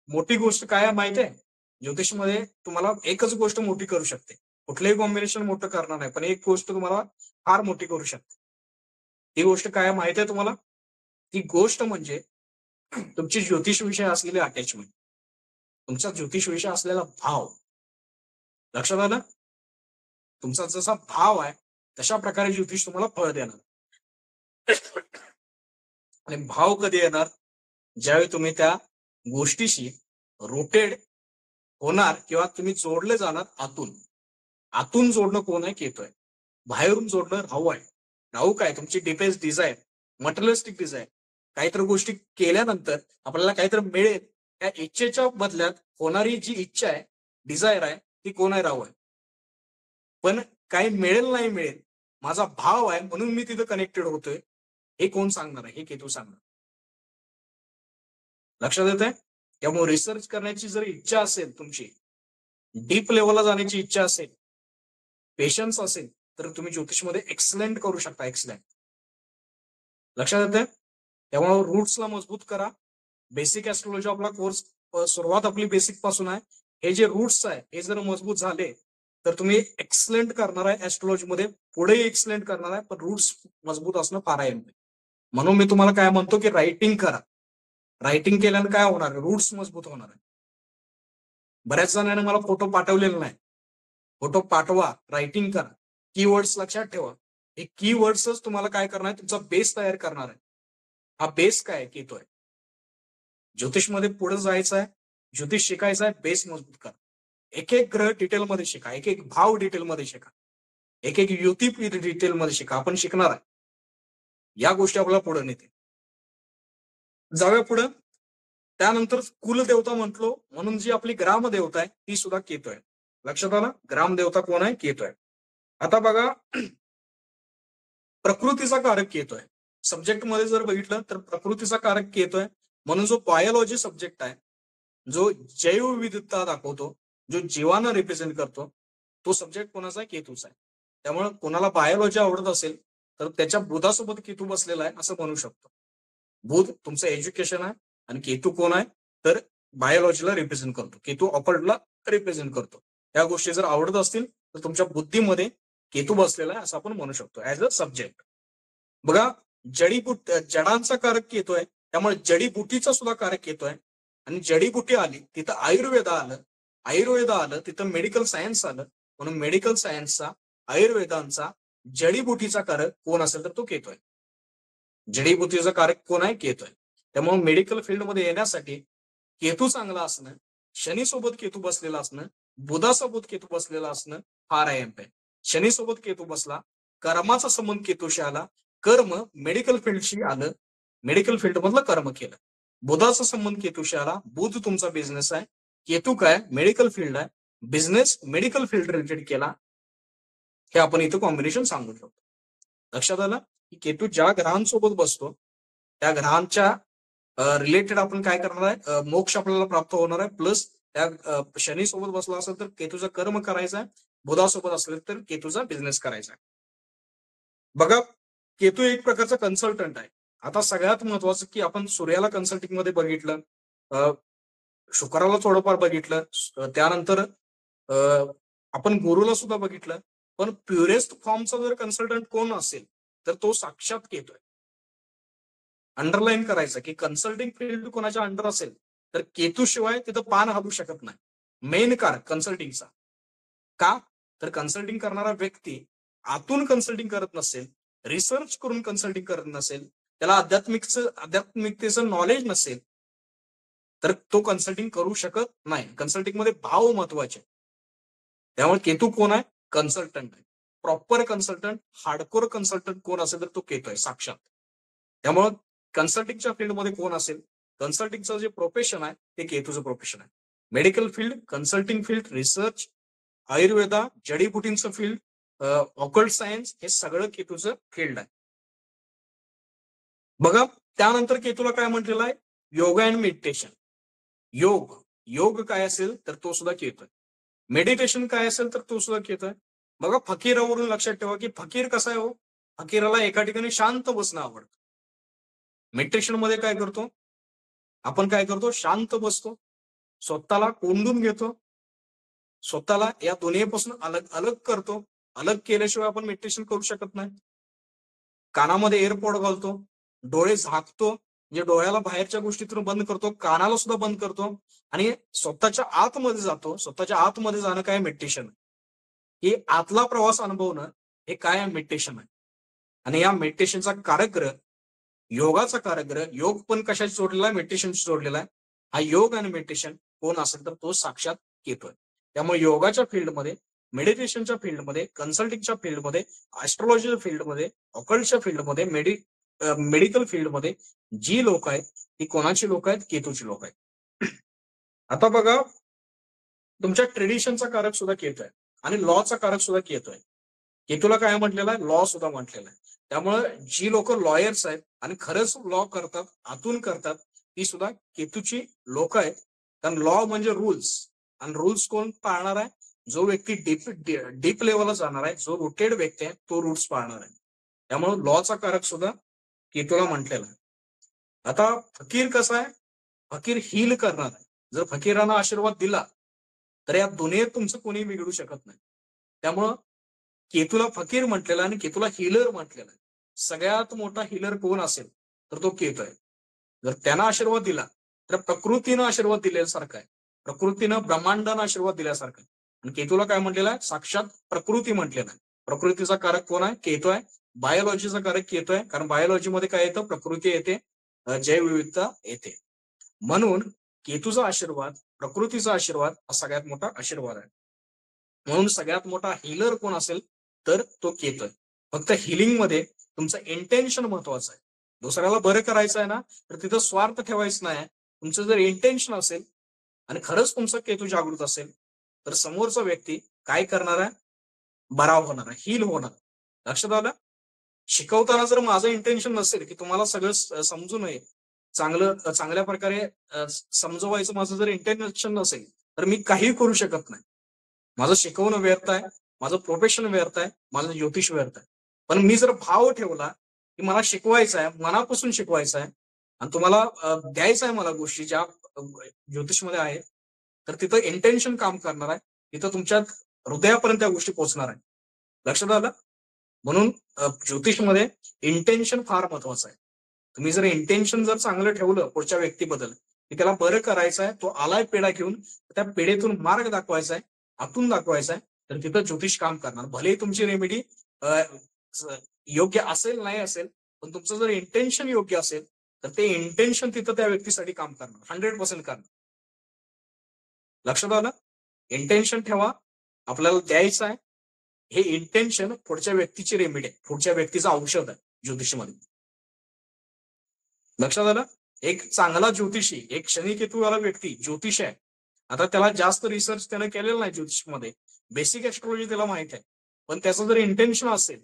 मोठी गोष्ट काय आहे माहिती आहे? ज्योतिषमध्ये तुम्हाला एकच गोष्ट मोठी करू शकते, कुठलंही कॉम्बिनेशन मोठं करणार नाही, पण एक गोष्ट तुम्हाला फार मोठी करू शकते. ती गोष्ट काय माहिती आहे तुम्हाला? ती गोष्ट म्हणजे तुमची ज्योतिष विषय असलेली अटॅचमेंट, तुमचा ज्योतिष विषय असलेला भाव. लक्षात आलं? तुमचा जसा भाव आहे तशा प्रकारे ज्योतिष तुम्हाला फळ देणार. आणि भाव कधी येणार? ज्यावेळी तुम्ही त्या गोष्टीशी रोटेड होणार किंवा तुम्ही जोडले जाणार आतून. आतून जोडणं कोण आहे, केतोय. बाहेरून जोडणं राहू आहे. राहू काय, तुमची डिफेन्स डिझायर, मटेरियलिस्टिक डिझायर. काहीतरी गोष्टी केल्यानंतर आपल्याला काहीतरी मिळेल, त्या इच्छेच्या बदल्यात होणारी जी इच्छा आहे, डिझायर आहे, ती कोण आहे, राहू आहे. पण काही मिळेल नाही मिळेल, माझा भाव आहे म्हणून मी तिथं कनेक्टेड होतोय, हे कोण सांगणार आहे? हे केतू सांगणार. लक्षात येत आहे? त्यामुळे रिसर्च करण्याची जर इच्छा असेल, तुमची डीप लेवलला जाण्याची इच्छा असेल, पेशन्स असेल, तर तुम्ही ज्योतिषमध्ये एक्सलेंट करू शकता. एक्सलेंट. लक्षात येते? त्यामुळे रूट्सला मजबूत करा. बेसिक ऍस्ट्रॉलॉजी आपला कोर्स सुरुवात आपली बेसिक पासून आहे. हे जे रूट्स आहे हे जर मजबूत झाले तर तुम्ही एक्सलेंट करणार आहे ऍस्ट्रॉलॉजीमध्ये, पुढे एक्सलेंट करणार आहे. पण रूट्स मजबूत असणं फार आहे. म्हणून मी तुम्हाला काय म्हणतो की रायटिंग करा. रायटिंग केल्यानं काय होणार आहे? रूट्स मजबूत होणार आहे. बऱ्याच जणांनी मला फोटो पाठवलेला नाही. फोटो पाठवा, रायटिंग करा, कीवर्ड्स लक्षात ठेवा. हे कीवर्ड्सच तुम्हाला काय करणार आहे? तुमचा बेस तयार करणार आहे. हा बेस काय येतोय? ज्योतिषमध्ये पुढे जायचं आहे, ज्योतिष शिकायचं आहे, बेस मजबूत करा. एक एक ग्रह डिटेलमध्ये शिका, एक एक भाव डिटेलमध्ये शिका, एक एक युती डिटेलमध्ये शिका. आपण शिकणार आहे. या गोष्टी आपल्याला पुढे नेते. जाऊया पुढे. त्यानंतर कुलदेवता म्हटलो म्हणून जी आपली ग्रामदेवता आहे ती सुद्धा केतू आहे. लक्षात आलं? ग्रामदेवता कोण आहे? केतू आहे. आता बघा, प्रकृतीचा कारक केतू आहे. सब्जेक्ट मध्ये जर बघितलं तर प्रकृतीचा कारक केतू आहे. म्हणून जो बायोलॉजी सब्जेक्ट आहे, जो जैवविविधता दाखवतो, जो जीवानं रिप्रेझेंट करतो, तो सब्जेक्ट कोणाचा आहे? केतूचा आहे. त्यामुळे कोणाला बायोलॉजी आवडत असेल तर त्याच्या बुधासोबत केतू बसलेला आहे असं म्हणू शकतो. बुध तुमचं एज्युकेशन आहे आणि केतू कोण आहे? तर बायोलॉजीला रिप्रेझेंट करतो. केतू ऑकल्टला रिप्रेझेंट करतो. या गोष्टी जर आवडत असतील तर तुमच्या बुद्धीमध्ये केतू बसलेला आहे असं आपण म्हणू शकतो ऍज अ सब्जेक्ट. बघा, जडांचा कारक येतोय, त्यामुळे जडीबुटीचा सुद्धा कारक येतोय. आणि जडीबुटी आली तिथं आयुर्वेद आलं, आयुर्वेद आलं तिथं मेडिकल सायन्स आलं. म्हणून मेडिकल सायन्सचा, आयुर्वेदांचा, जडीबुटीचा कारक कोण असेल तर तो केतोय. जडीबुटीचा कारक कोण आहे? केतोय. त्यामुळे मेडिकल फील्डमध्ये येण्यासाठी केतू चांगला असणं, शनीसोबत केतू बसलेला असणं, बुधासोबत केतू बसलेला असणं फार आहे. शनीसोबत केतू बसला, कर्माचा संबंध केतूशी आला, कर्म मेडिकल फील्डशी आलं, मेडिकल फील्ड मधलं कर्म केलं. बुधाचा संबंध केतूशी आला, बुध तुमचा बिझनेस आहे, केतू काय? मेडिकल फील्ड आहे, बिझनेस मेडिकल फील्ड रिलेटेड केला. हे आपण इथं कॉम्बिनेशन सांगू शकतो. लक्षात आलं की केतू ज्या ग्रहांसोबत बसतो त्या ग्रहांच्या रिलेटेड आपण काय करणार आहे? मोक्ष आपल्याला प्राप्त होणार आहे. प्लस त्या शनी सोबत बसला असेल तर केतूचा कर्म करायचा आहे, बुधासोबत असेल तर केतूचा बिझनेस करायचा आहे. बघा, केतू एक प्रकारचा कन्सल्टंट आहे. आता सगळ्यात महत्वाचं की आपण सूर्याला कन्सल्टिंग मध्ये बघितलं, शुक्राला थोडंफार बघितलं, त्यानंतर आपण गुरुला सुद्धा बघितलं. पण प्युरेस्ट फॉर्मचा जर कन्सल्टंट कोण असेल तर तो साक्षात केतू आहे. अंडरलाईन करायचं की कन्सल्टिंग फील्ड कोणाच्या अंडर असेल तर केतू शिवाय तिथं पान हलू शकत नाही. मेन कार कन्सल्टिंगचा. का? तर कन्सल्टिंग करणारा व्यक्ती आतून कन्सल्टिंग करत नसेल, रिसर्च करून कन्सल्टिंग करत नसेल, त्याला आध्यात्मिकतेचं नॉलेज नसेल तर तो कन्सल्टिंग करू शकत नाही. कन्सल्टिंग मध्ये भाव महत्वाचे. त्यामुळे केतू कोण आहे? कन्सल्टंट आहे. प्रॉपर कन्सल्टंट, हार्डकोर कन्सल्टंट कोण असेल तर तो केतू आहे साक्षात. त्यामुळे कन्सल्टिंगच्या फील्डमध्ये कोण असेल, कन्सल्टिंगचं जे प्रोफेशन आहे ते केतूचं प्रोफेशन आहे. Medical field, consulting field, research, Ayurveda, जडीबुटींचं फील्ड, ऑकल्ट सायन्स, हे सगळं केतूचं फील्ड आहे. बघा, त्यानंतर केतूला काय म्हटलेलं आहे? Yoga and meditation. योग काय असेल तर तो सुद्धा केतोय. मेडिटेशन काय असेल तर तो सुद्धा केतोय. बघा, फकीरावरून लक्षात ठेवा की फकीर कसा आहे हो? फकीराला एका ठिकाणी शांत बसणं आवडतं. मेडिटेशन मध्ये काय करतो आपण? काय करतो? शांत बसतो, स्वतःला कोंडून घेतो, स्वतःला या दुनियेपासून अलग अलग करतो. अलग केल्याशिवाय आपण मेडिटेशन करू शकत नाही. कानामध्ये एअरपॉड घालतो, डोळे झाकतो, म्हणजे डोळ्याला बाहेरच्या गोष्टीतून बंद करतो, कानाला सुद्धा बंद करतो आणि स्वतःच्या आतमध्ये जातो. स्वतःच्या आतमध्ये जाणं काय? मेडिटेशन. हे आतला प्रवास अनुभवणं हे काय? मेडिटेशन आहे. आणि या मेडिटेशनचा कारकग्रह, योगाचा कारकग्रह, योग पण कशाशी जोडलेला आहे? मेडिटेशनशी जोडलेला आहे. हा योग आणि मेडिटेशन कोण असेल तर तो साक्षात केतोय. त्यामुळे योगाच्या फील्डमध्ये, मेडिटेशनच्या फील्डमध्ये, कन्सल्टिंगच्या फील्डमध्ये, ऍस्ट्रॉलॉजीच्या फील्डमध्ये, ऑकल्टच्या फील्डमध्ये, मेडिकल फील्डमध्ये जी लोक आहेत ती कोणाची लोक आहेत? केतूची लोक आहेत. आता बघा, तुमच्या ट्रेडिशनचा कारक सुद्धा केतोय आणि लॉचा कारक सुद्धा केतोय. केतूला काय म्हटलेलं आहे, लॉ सुद्धा म्हटलेलं आहे. त्यामुळे जी लोक लॉयर्स आहेत आणि खरंच लॉ करतात, आतून करतात, ती सुद्धा केतूची लोक आहेत. कारण लॉ म्हणजे रूल्स, आणि रूल्स कोण पाळणार आहे, जो व्यक्ती डीप लेवलला जाणार आहे, जो रुटेड व्यक्ती आहे तो रूल्स पाळणार आहे. त्यामुळे लॉचा कारक सुद्धा केतूला म्हटलेला आहे. आता फकीर कसा आहे, फकीर हील करणार आहे. जर फकीरांना आशीर्वाद दिला तर या दुनियेत तुमचं कोणी बिघडू शकत नाही. त्यामुळं केतूला फकीर म्हटलेलं आणि केतूला हिलर म्हटलेलं आहे. सगळ्यात मोठा हिलर कोण असेल तर तो केतू आहे. जर त्यानं आशीर्वाद दिला तर प्रकृतीनं आशीर्वाद दिल्यासारखा आहे, प्रकृतीनं ब्रह्मांडानं आशीर्वाद दिल्यासारखा आहे. आणि केतूला काय म्हटलेलं आहे, साक्षात प्रकृती म्हटलेलं आहे. प्रकृतीचा कारक कोण आहे, केतू आहे. बायोलॉजीचा कारक केतू आहे, कारण बायोलॉजीमध्ये काय येतं, प्रकृती येते, जैवविविधता येते. म्हणून केतूचा आशीर्वाद, प्रकृतीचा आशीर्वाद हा सगळ्यात मोठा आशीर्वाद आहे. म्हणून सगळ्यात मोठा हिलर कोण असेल तर तो केतू आहे. फक्त हिलिंग मध्ये तुमचं इंटेन्शन महत्वाचं आहे. दुसऱ्याला बरं करायचं आहे ना, तर तिथं स्वार्थ ठेवायचं नाही. तुमचं जर इंटेन्शन असेल आणि खरंच तुमचं केतू जागृत असेल तर समोरचा व्यक्ती काय करणार आहे, बराव होणार आहे, हील होणार. लक्षात आलं. शिकवताना जर माझं इंटेन्शन नसेल की तुम्हाला सगळं समजू नये, चांगल्या प्रकारे समजवायचं माझं जर इंटेन्शन नसेल तर मी काही करू शकत नाही. माझं शिकवणं व्यर्थ आहे, माझं प्रोफेशन व्यर्थ आहे, माझं ज्योतिष व्यर्थ आहे. पण मी जर भाव ठेवला की मला शिकवायचं आहे, मनापासून शिकवायचं आहे आणि तुम्हाला द्यायचं आहे मला गोष्टी ज्या ज्योतिषमध्ये आहेत, तर तिथं इंटेन्शन काम करणार आहे, तिथं तुमच्या हृदयापर्यंत त्या गोष्टी पोहोचणार आहे. लक्षात आलं. म्हणून ज्योतिषमध्ये इंटेन्शन फार महत्वाचं आहे. तुम्ही जर इंटेन्शन जर चांगलं ठेवलं पुढच्या व्यक्तीबद्दल की त्याला बरं करायचं आहे, तो आलाय पेढा घेऊन, त्या पेढेतून मार्ग दाखवायचा आहे, आतून दाखवायचा आहे, तर तिथं ज्योतिष काम करणार. भले तुमची रेमेडी योग्य असेल नाही असेल, पण तुमचं जर इंटेन्शन योग्य असेल तर ते इंटेन्शन तिथं त्या व्यक्तीसाठी काम करणार, 100% करणार. लक्षात आलं. इंटेन्शन ठेवा, आपल्याला द्यायचं आहे, हे इंटेन्शन पुढच्या व्यक्तीची रेमेडी आहे, पुढच्या व्यक्तीचं औषध आहे ज्योतिषीमध्ये. लक्षात आलं. एक चांगला ज्योतिषी, एक शनिकेतूवाला व्यक्ती ज्योतिष आहे. आता त्याला जास्त रिसर्च त्यानं केलेला नाही ज्योतिषमध्ये, बेसिक ऍस्ट्रॉलॉजी त्याला माहित आहे, पण त्याचं जर इंटेन्शन असेल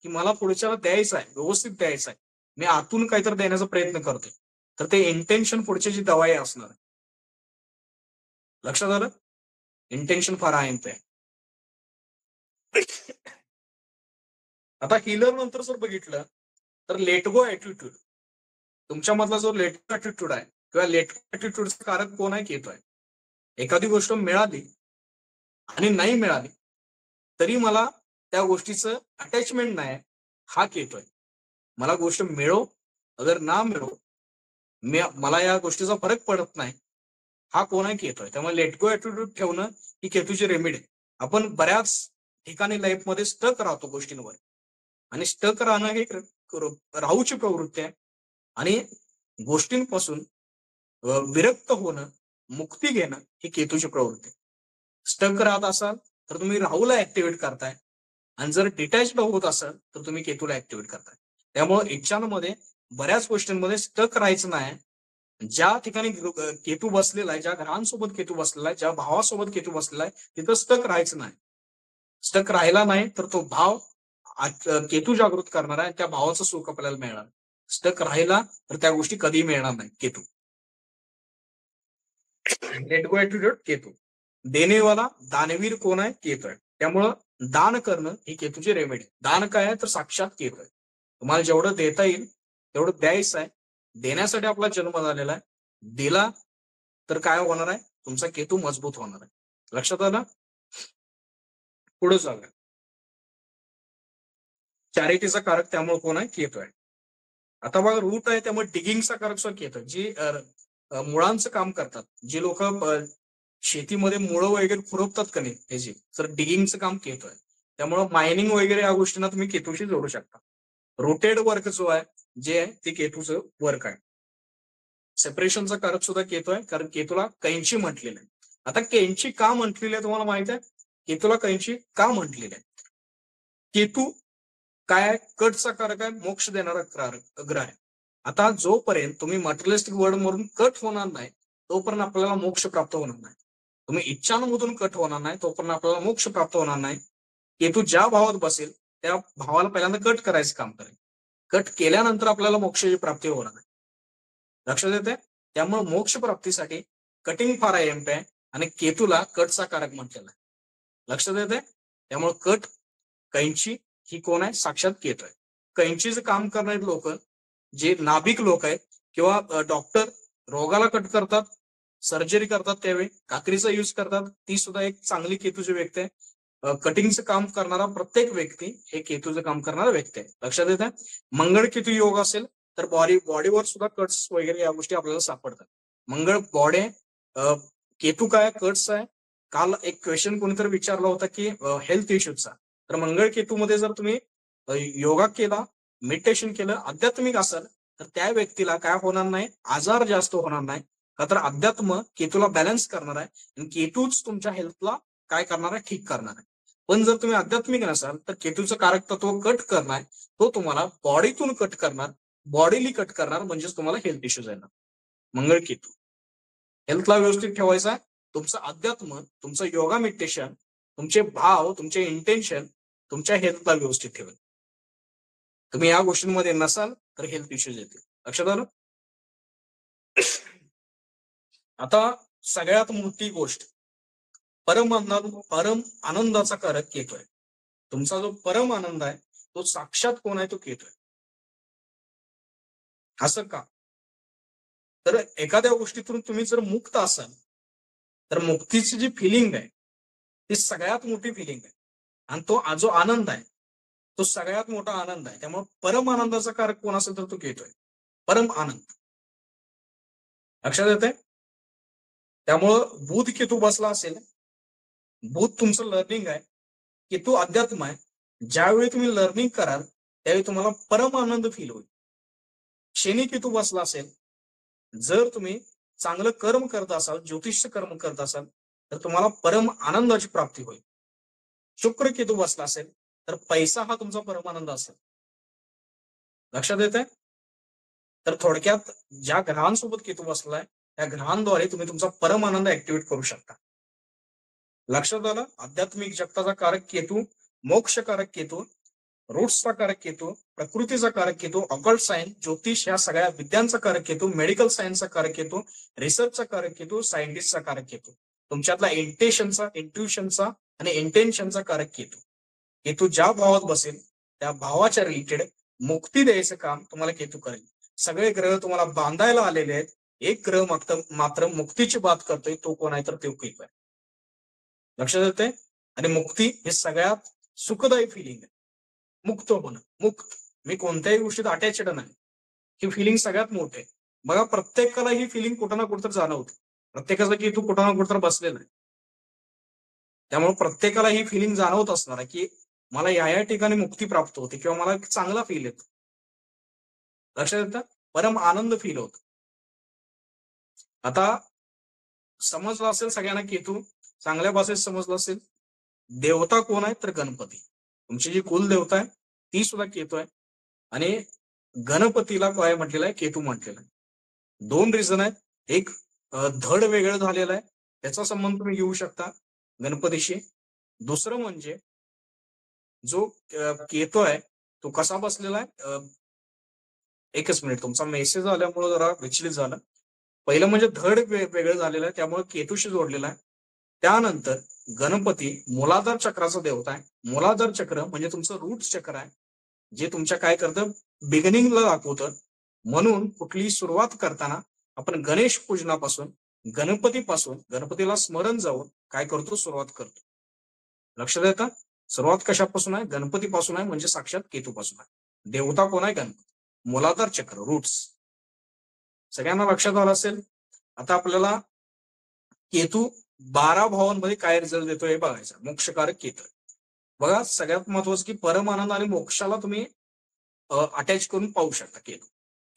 की मला पुढच्याला द्यायचं आहे, व्यवस्थित द्यायचं आहे, मी आतून काहीतरी देण्याचा प्रयत्न करतोय, तर ते इंटेन्शन पुढची दवाई असणार. लक्षात आलं. इंटेन्शन फार आहे. आता हिलर नंतर जर बघितलं तर लेट गो ऍटिट्यूड. तुमच्यामधला जो लेट गो ऍटिट्यूड आहे किंवा लेट गो ऍटिट्यूडचं कारक कोण आहे, केतू आहे. एखादी गोष्ट मिळाली आणि नाही मिळाली तरी मला त्या गोष्टीचं अटॅचमेंट नाही, हा केतू आहे. मला गोष्ट मिळो अगर ना मिळो, मला या गोष्टीचा फरक पडत नाही, हा कोण आहे, केतू आहे. त्यामुळे लेट गो ऍटिट्यूड ठेवणं ही केतूची रेमेडी. आपण बऱ्याच ठिकाणी लाईफमध्ये स्टक राहतो गोष्टींवर, आणि स्टक राहणं हे राहूची प्रवृत्ती आहे. आणि गोष्टींपासून विरक्त होणं, मुक्ती घेणं ही केतूची प्रवृत्ती. स्टक राहत असाल तर तुम्ही राहूला ऍक्टिव्हेट करताय, आणि जर डिटॅच्ड होत असाल तर तुम्ही केतूला ऍक्टिव्हेट करताय. त्यामुळे इच्छांमध्ये बऱ्याच गोष्टींमध्ये स्टक राहायचं नाही. ज्या ठिकाणी केतू बसलेला आहे, ज्या घरांसोबत केतू बसलेला आहे, ज्या भावासोबत केतू बसलेला आहे, तिथं स्टक राहायचं नाही. स्टक राहिला नाही तर तो भाव केतू जागृत करणार आहे, त्या भावाचं सुख आपल्याला मिळणार. स्टक राहिला तर त्या गोष्टी कधीही मिळणार नाही. Ketu let go attitude Ketu. देणेवाला दानवीर कोण आहे, केतू आहे. त्यामुळं दान करणं ही केतूची रेमेडी. दान काय आहे तर साक्षात केतू आहे. तुम्हाला जेवढं देता येईल तेवढं द्यायचं आहे. देण्यासाठी आपला जन्म झालेला आहे. दिला तर काय होणार आहे, तुमचा केतू मजबूत होणार आहे. लक्षात आलं. पुढे जाऊया. चॅरिटीचा कारक त्यामुळे कोण आहे, केतू आहे. आता बघा रूट आहे, त्यामुळे डिगिंगचा कारक सुद्धा केतू आहे. जी मुळांचं काम करतात, जे लोक शेतीमध्ये मुळं वगैरे खुरपतात का नाही त्याची, तर डिगिंगचं काम केतू आहे. त्यामुळं मायनिंग वगैरे या गोष्टींना तुम्ही केतूशी जोडू शकता. रोटेड वर्क जो आहे जे आहे ते केतूचं वर्क आहे. सेपरेशनचा कारक सुद्धा केतू आहे, कारण केतूला कैंची म्हटलेलं आहे. आता कैंची का म्हटलेली आहे तुम्हाला माहित आहे, केतूला कैंची का म्हटलेली आहे. केतू काय आहे, कटचा कारक आहे, मोक्ष देणारा ग्रह आहे. आता जोपर्यंत तुम्ही मटेरियलिस्टिक वर्ल्ड मधून कट होणार नाही तोपर्यंत आपल्याला मोक्ष प्राप्त होणार नाही. तुम्ही इच्छांमधून कट होणार नाही तोपर्यंत आपल्याला मोक्ष प्राप्त होणार नाही. केतू ज्या भावात बसेल त्या भावाला पहिल्यांदा कट करायचं काम करेल. कट केल्यानंतर आपल्याला मोक्षाची प्राप्ती होणार आहे. लक्षात येते. त्यामुळे मोक्ष प्राप्तीसाठी कटिंग फार अयंप आहे आणि केतूला कटचा कारक म्हटलेला आहे. लक्षात येते. त्यामुळे कट कैंची ही कोण आहे? साक्षात केतू आहे. कैंचीचं काम करणारे लोक जे नाभिक लोक आहेत किंवा डॉक्टर रोगाला कट करतात, सर्जरी करतात, त्यावेळी कात्रीचा यूज करतात, ती सुद्धा एक चांगली केतूची व्यक्ती आहे. कटिंगचं काम करणारा प्रत्येक व्यक्ती हे केतूचं काम करणारा व्यक्ती आहे. लक्षात येते. मंगळ केतू योग असेल तर बॉडीवर सुद्धा कट्स वगैरे या गोष्टी आपल्याला सापडतात. मंगळ बॉडी केतू काय कट्स आहे. काल एक क्वेश्चन कोणीतरी विचारला होता की हेल्थ इश्यूचा, तर मंगळ केतूमध्ये जर तुम्ही योगा केला, मेडिटेशन केलं, आध्यात्मिक असाल तर त्या व्यक्तीला काय होणार नाही, आजार जास्त होणार नाही. का तर अध्यात्म केतूला बॅलन्स करणार आहे आणि केतूच तुमच्या हेल्थला काय करणार आहे, ठीक करणार आहे. पण जर तुम्ही आध्यात्मिक नसाल तर केतूचं कारक तत्व कट करणार, तो तुम्हाला बॉडीतून कट करणार, बॉडीली कट करणार, म्हणजेच तुम्हाला हेल्थ इश्यूज येणार. मंगळ केतू हेल्थला व्यवस्थित ठेवायचा. तुमचं अध्यात्म, तुमचं योगा मेडिटेशन, तुमचे भाव, तुमचे इंटेन्शन तुमच्या हेल्थला व्यवस्थित ठेवेल. तुम्ही या गोष्टींमध्ये नसाल तर हेल्थ इश्यूज येतील. लक्षात आलं. आता सगळ्यात मोठी गोष्ट, परम आनंदाचा कारक केतू आहे. तुमचा जो परम आनंद आहे तो साक्षात कोण आहे? तो केतू आहे. असं का? तर एखाद्या गोष्टीतून तुम्ही जर मुक्त असाल तर मुक्तीची जी फिलिंग आहे ती सगळ्यात मोठी फिलिंग आहे आणि तो जो आनंद आहे तो सगळ्यात मोठा आनंद आहे. त्यामुळे परम आनंदाचा कारक कोण असेल तर तो केतू आहे. परम आनंद. लक्षात येते. त्यामुळं बुध केतू बसला असेल, बुध तुमचं लर्निंग आहे, केतू अध्यात्म आहे. ज्यावेळी तुम्ही लर्निंग कराल त्यावेळी तुम्हाला परम आनंद फील होईल. शनी केतू बसला असेल, जर तुम्ही चांगलं कर्म करत असाल, ज्योतिष्य कर्म करत असाल तर तुम्हाला परम आनंदाची प्राप्ती होईल. शुक्र केतू बसला असेल तर पैसा हा तुमचा परम आनंद असेल. लक्षात येत आहे. तर थोडक्यात ज्या ग्रहांसोबत केतू बसलाय त्या ग्रहांद्वारे तुम्ही तुमचा परम आनंद ऍक्टिव्हेट करू शकता. लक्षात आलं. आध्यात्मिक जगताचा कारक केतू, मोक्षकारक केतू, रूट्सचा कारक केतू, प्रकृतीचा कारक केतू, ऑकल्ट सायन्स, ज्योतिष या सगळ्या विद्यांचा कारक केतू, मेडिकल सायन्सचा कारक केतू, रिसर्चचा कारक केतू, सायंटिस्टचा कारक केतू, तुमच्यातला इंट्युशनचा आणि इंटेन्शनचा कारक केतू. केतू ज्या भावात बसेल त्या भावाच्या रिलेटेड मुक्ती द्यायचं काम तुम्हाला केतू करेल. सगळे ग्रह तुम्हाला बांधायला आलेले आहेत. एक ग्रह मात्र मुक्तीची बात करतोय, तो कोण आहे तर तो केतू आहे. लक्षात येते. आणि मुक्ती हे सगळ्यात सुखदायी फिलिंग आहे. मुक्त होणं, मुक्त, मी कोणत्याही गोष्टीत अटॅचड नाही, ही फिलिंग सगळ्यात मोठी आहे. बघा प्रत्येकाला ही फिलिंग कुठं ना कुठं जाणवते. प्रत्येकाचा केतू कुठं ना कुठं बसलेला आहे. त्यामुळे प्रत्येकाला ही फिलिंग जाणवत असणार आहे की मला या ठिकाणी मुक्ती प्राप्त होते किंवा मला चांगला फील येतो. लक्षात येतं. परम आनंद फील होतो. आता समजलं असेल सगळ्यांना केतू चांगल्या भाषेत समजलं असेल. देवता कोण आहे तर गणपती. तुमची जी कुल देवता आहे ती सुद्धा केतू आहे आणि गणपतीला काय म्हटलेलं आहे? केतू म्हटलेलं आहे. दोन रिझन आहेत. एक धड वेगळं झालेलं आहे, त्याचा संबंध तुम्ही घेऊ शकता गणपतीशी. दुसरं म्हणजे जो केतू आहे तो कसा बसलेला आहे. एकच मिनिट, तुमचा मेसेज आल्यामुळे जरा विचलित झालं. पहिलं म्हणजे धड वेगळं झालेलं आहे त्यामुळे केतूशी जोडलेला आहे. त्यानंतर गणपती मूलाधार चक्राचा देवता आहे. मूलाधार चक्र म्हणजे तुमचं रूट चक्र आहे, जे तुमच्या काय करतं, बिगिनिंगला दाखवतं. म्हणून कुठलीही सुरुवात करताना आपण गणेश पूजनापासून, गणपतीपासून, गणपतीला स्मरण जाऊन काय करतो, सुरुवात करतो. लक्षात येतं. सुरुवात कशापासून आहे? गणपतीपासून आहे, म्हणजे साक्षात केतूपासून आहे. देवता कोण आहे? गणपती. मूलाधार चक्र, रूट्स. सगळ्यांना लक्षात आलं असेल. आता आपल्याला केतू 12 भावांमध्ये काय रिझल्ट देतो हे बघायचं. मोक्षकारक केतू. बघा सगळ्यात महत्वाचं की परम आनंद आणि मोक्षाला तुम्ही अटॅच करून पाहू शकता.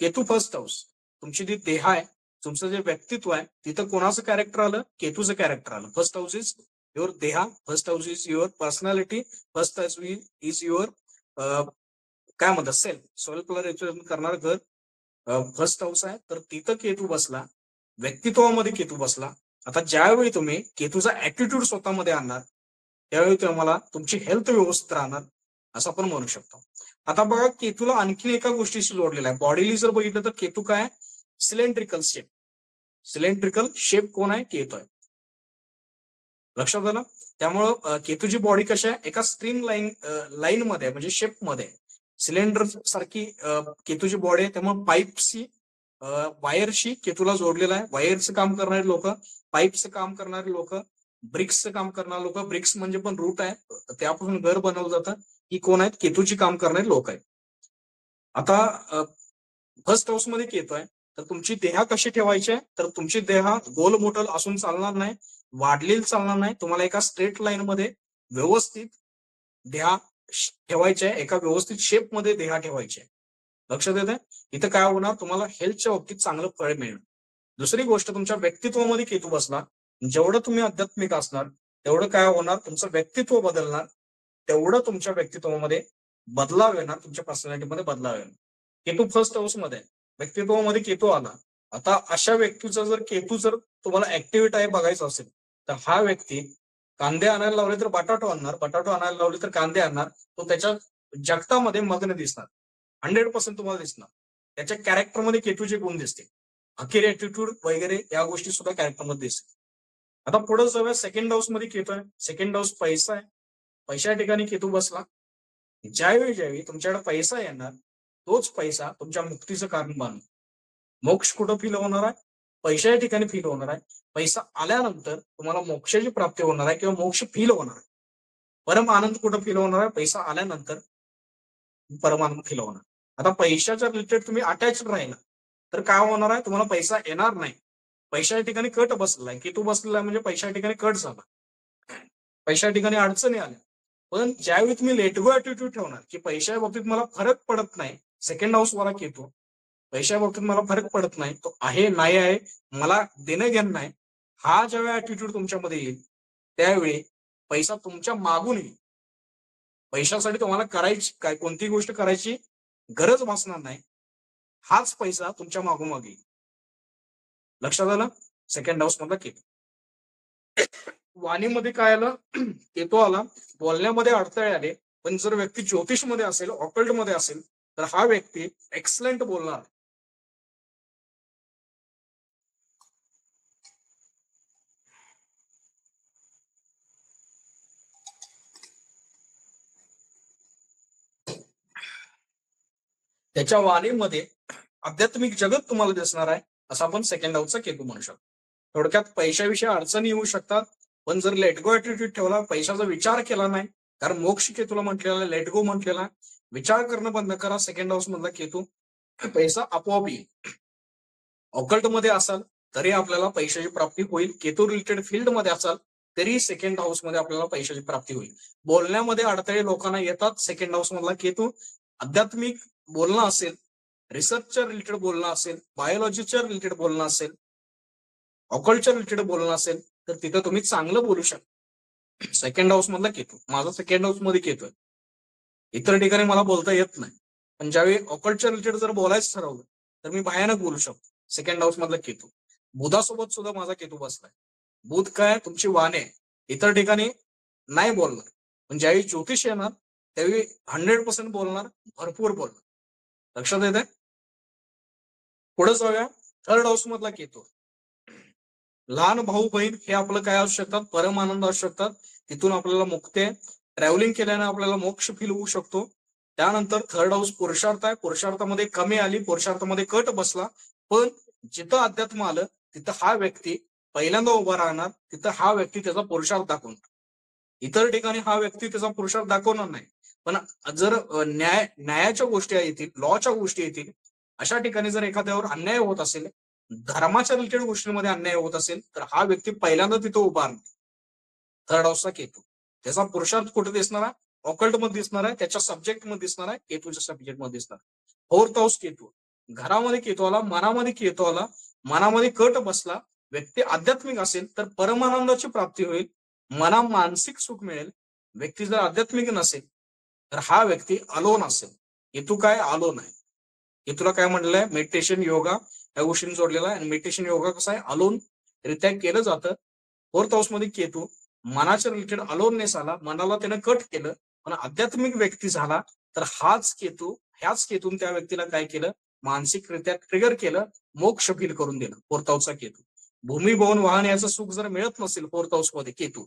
केतू फर्स्ट हाऊस, तुमची जी देह आहे, तुमचं जे व्यक्तित्व आहे, तिथं कोणाचं कॅरेक्टर आलं? केतूचं कॅरेक्टर आलं. First house is your Deha, first house is your personality, first house is your काय म्हणतात सेल्फला रिप्रेझेंट करणारं घर फर्स्ट हाऊस आहे. तर तिथं केतू बसला, व्यक्तित्वामध्ये केतू बसला. आता ज्यावेळी तुम्ही केतूचा ऍटिट्यूड स्वतःमध्ये आणणार त्यावेळी तुम्हाला तुमची हेल्थ व्यवस्थित राहणार, असं आपण म्हणू शकतो. आता बघा केतूला आणखी एका गोष्टीशी जोडलेला आहे. बॉडीली जर बघितलं तर केतू काय सिलेंड्रिकल शेप. सिलेंड्रिकल शेप कोण आहे? केतू आहे. लक्षात आलं? त्यामुळं केतूची बॉडी कशी आहे? एका स्ट्रिंग लाईन मध्ये म्हणजे शेप मध्ये सिलेंडर सारखी केतूची बॉडी आहे. त्यामुळे पाईपशी वायरशी केतूला जोडलेला आहे. वायरचं काम करणारे लोक, पाईपचं काम करणारे लोक, ब्रिक्सचं काम करणारे लोक, ब्रिक्स म्हणजे पण रूट आहे, त्यापासून घर बनवलं जातं, ही कोण आहेत? केतूची काम करणारे लोक आहेत. आता फर्स्ट हाऊस मध्ये केतू आहे, तर तुमची देहा कशी ठेवायची आहे? तर तुमची देहा गोल मोठल असून चालणार नाही, वाढलेली चालणार नाही. तुम्हाला एका स्ट्रेट लाईन मध्ये व्यवस्थित देहा ठेवायचे आहे, एका व्यवस्थित शेप मध्ये देहा ठेवायचे आहे. लक्षात येते? इथं काय होणार? तुम्हाला हेल्थच्या बाबतीत चांगलं फळ मिळेल. दुसरी गोष्ट, तुमच्या व्यक्तित्वामध्ये केतू बसला, जेवढं तुम्ही आध्यात्मिक असणार तेवढं काय होणार? तुमचं व्यक्तित्व बदलणार, तेवढं तुमच्या व्यक्तित्वामध्ये बदलाव येणार, तुमच्या पर्सनॅलिटीमध्ये बदलाव येणार. केतू फर्स्ट हाऊस मध्ये, व्यक्तित्वामध्ये केतू आला. आता अशा व्यक्तीचा जर केतू जर तुम्हाला ऍक्टिव्हिटी आहे बघायचं असेल, तर हा व्यक्ती कांदे आणायला लावले तर बटाटो आणणार, बटाटो आणायला लावले तर कांदे आणणार. तो त्याच्या जगतामध्ये मग्न दिसणार, 100% तुम्हाला दिसणार. त्याच्या कॅरेक्टरमध्ये केतूचे गुण दिसते, अखेर ऍटिट्यूड वगैरे या गोष्टी सुद्धा कॅरेक्टरमध्ये दिसते. आता पुढे जाऊया, सेकंड हाऊस मध्ये केतू आहे. सेकंड हाऊस पैसा आहे. पैशा ठिकाणी केतू बसला. ज्यावेळी तुमच्याकडे पैसा येणार, तोच पैसा तुमच्या मुक्तीचं कारण बनणार. मोक्ष कुठं फील होणार आहे? पैशा ठिकाणी फील होणार आहे. पैसा आल्यानंतर तुम्हाला मोक्षाची प्राप्ती होणार आहे किंवा मोक्ष फील होणार आहे. परम आनंद कुठं फील होणार आहे? पैसा आल्यानंतर परमानंद फील होणार. आता पैशाच्या रिलेटेड तुम्ही अटॅच राहिला तर काय होणार आहे? तुम्हाला पैसा येणार नाही. पैशा ठिकाणी कट बसलाय, केतू बसलेला म्हणजे पैशा ठिकाणी कट झाला, पैशा ठिकाणी अडचणी आल्या. पण ज्यावेळी तुम्ही लेटगो ऍटिट्यूड ठेवणार की पैशा बाबतीत मला फरक पडत नाही, सेकंड हाऊस मला केतू, पैशा बाबतीत मला फरक पडत नाही, तो आहे नाही आहे मला देणं घेणं नाही, हा ज्यावेळी ऍटिट्यूड तुमच्यामध्ये येईल त्यावेळी पैसा तुमच्या मागून येईल. पैशासाठी तुम्हाला करायची काय कोणतीही गोष्ट करायची गरज भासणार नाही, हाच पैसा तुमच्या मागून मागे येईल. लक्षात आलं? सेकंड हाऊस मधला केतू. वाणीमध्ये काय आलं? केतू आला. बोलण्यामध्ये अडथळे आले, पण जर व्यक्ती ज्योतिष मध्ये असेल, ऑकल्ट मध्ये असेल, तर हा व्यक्ती एक्सलंट बोलणार. त्याच्या वाणीमध्ये आध्यात्मिक जगत तुम्हाला दिसणार आहे, असं आपण सेकंड हाऊसचा केतू म्हणू शकतो. थोडक्यात पैशाविषयी अडचणी येऊ शकतात, पण जर लेटगो ऍटिट्यूड ठेवला, पैशाचा विचार केला नाही, कारण मोक्ष केतूला म्हटलेला लेटगो म्हटलेला, विचार करणं बंद करा. सेकंड हाऊस मधला केतू, पैसा आपोआप येईल. ऑकल्ट मध्ये असाल तरी आपल्याला पैशाची प्राप्ती होईल. केतू रिलेटेड फील्ड मध्ये असाल तरी सेकंड हाऊस मध्ये आपल्याला पैशाची प्राप्ती होईल. बोलण्यामध्ये अडथळे लोकांना येतात, सेकंड हाऊस मधला केतू. आध्यात्मिक बोलणं असेल, रिसर्चच्या रिलेटेड बोलणं असेल, बायोलॉजीच्या रिलेटेड बोलणं असेल, ऑकल्टच्या रिलेटेड बोलणं असेल, तर तिथं तुम्ही चांगलं बोलू शकता. सेकंड हाऊस मधला केतू, माझा सेकंड हाऊस मध्ये केतू आहे. इतर ठिकाणी मला बोलता येत नाही, पण ज्यावेळी ऑकल्टच्या रिलेटेड जर बोलायचं ठरवलं तर मी भयानक बोलू शकतो. सेकंड हाऊस मधला केतू. बुधासोबत सुद्धा माझा केतू बसलाय. बुध काय? तुमची वाणे. इतर ठिकाणी नाही बोलणार, पण ज्यावेळी ज्योतिष येणार त्यावेळी 100% बोलणार, भरपूर बोलणार. लक्षात येते? पुढे जाऊया, थर्ड हाऊस मधला केतू. लहान भाऊ बहीण हे आपलं काय असू शकतात? परम आनंद असू शकतात. तिथून आपल्याला मुक्ती आहे. ट्रॅव्हलिंग केल्याने आपल्याला मोक्ष फील होऊ शकतो. त्यानंतर थर्ड हाऊस पुरुषार्थ आहे. पुरुषार्थामध्ये कमी आली, पुरुषार्थामध्ये कट बसला, पण जिथं अध्यात्म आलं तिथं हा व्यक्ती पहिल्यांदा उभा राहणार, तिथं हा व्यक्ती त्याचा पुरुषार्थ दाखवणार. इतर ठिकाणी हा व्यक्ती त्याचा पुरुषार्थ दाखवणार नाही, पण जर न्यायाच्या गोष्टी येतील, लॉच्या गोष्टी येतील, अशा ठिकाणी जर एखाद्यावर अन्याय होत असेल, धर्माच्या रिलेटेड गोष्टींमध्ये अन्याय होत असेल, तर हा व्यक्ती पहिल्यांदा तिथं उभा राहणार. थर्ड हाऊसचा केतू. त्याचा पुरुषार्थ कुठे दिसणार आहे? ऑकल्ट मध्ये दिसणार आहे, त्याच्या सब्जेक्ट मध्ये दिसणार आहे, केतूच्या सब्जेक्ट मध्ये दिसणार. Fourth house Ketu. घरामध्ये केतू आला, मनामध्ये केतू आला, मनामध्ये कट बसला, व्यक्ती आध्यात्मिक असेल तर परमानंदाची प्राप्ती होईल, मना मानसिक सुख मिळेल. व्यक्ती जर आध्यात्मिक नसेल तर हा व्यक्ती अलोन असेल. केतू काय? अलोन आहे. केतूला काय म्हटलेलं आहे? मेडिटेशन, योगा या गोष्टींनी जोडलेला आहे. आणि मेडिटेशन योगा कसं आहे? अलोन रित्या केलं जातं. फोर्थ हाऊस मध्ये केतू मनाच्या रिलेटेड अलोननेस आला, मनाला त्यानं कट केलं, पण आध्यात्मिक व्यक्ती झाला तर ह्याच केतून त्या व्यक्तीला काय केलं, मानसिकरित्या ट्रिगर केलं, मोक्ष फील करून दिलं. फोर्थ हाऊसचा केतू. भूमी भवन वाहन याचं सुख जर मिळत नसेल फोर्थ हाऊस मध्ये केतू,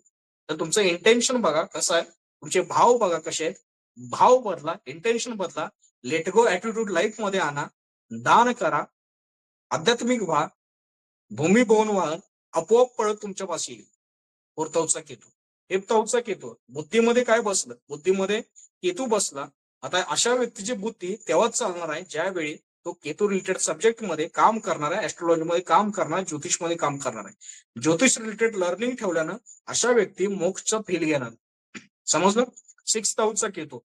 तर तुमचं इंटेन्शन बघा कसं आहे, तुमचे भाव बघा कसे आहेत. भाव बदला, इंटेन्शन बदला, लेट गो ऍटिट्यूड लाईफ मध्ये आणा, दान करा, आध्यात्मिक व्हा, भूमी भवन वाहन आपोआप पळत तुमच्या पाशी येईल. फोर्थ हाऊसचा केतू. फिफ्थ हाऊसचा केतू बुद्धीमध्ये काय बसलं, बुद्धीमध्ये केतू बसला. आता अशा व्यक्तीची बुद्धी तेव्हाच चालणार आहे ज्यावेळी तो केतू रिलेटेड सब्जेक्ट मध्ये काम करणार आहे, ऍस्ट्रॉलॉजीमध्ये काम करणार, ज्योतिषमध्ये काम करणार आहे. ज्योतिष रिलेटेड लर्निंग ठेवल्यानं अशा व्यक्ती मोक्षचा फील घेणार. समजलं. सिक्स्थ हाऊसचा केतू.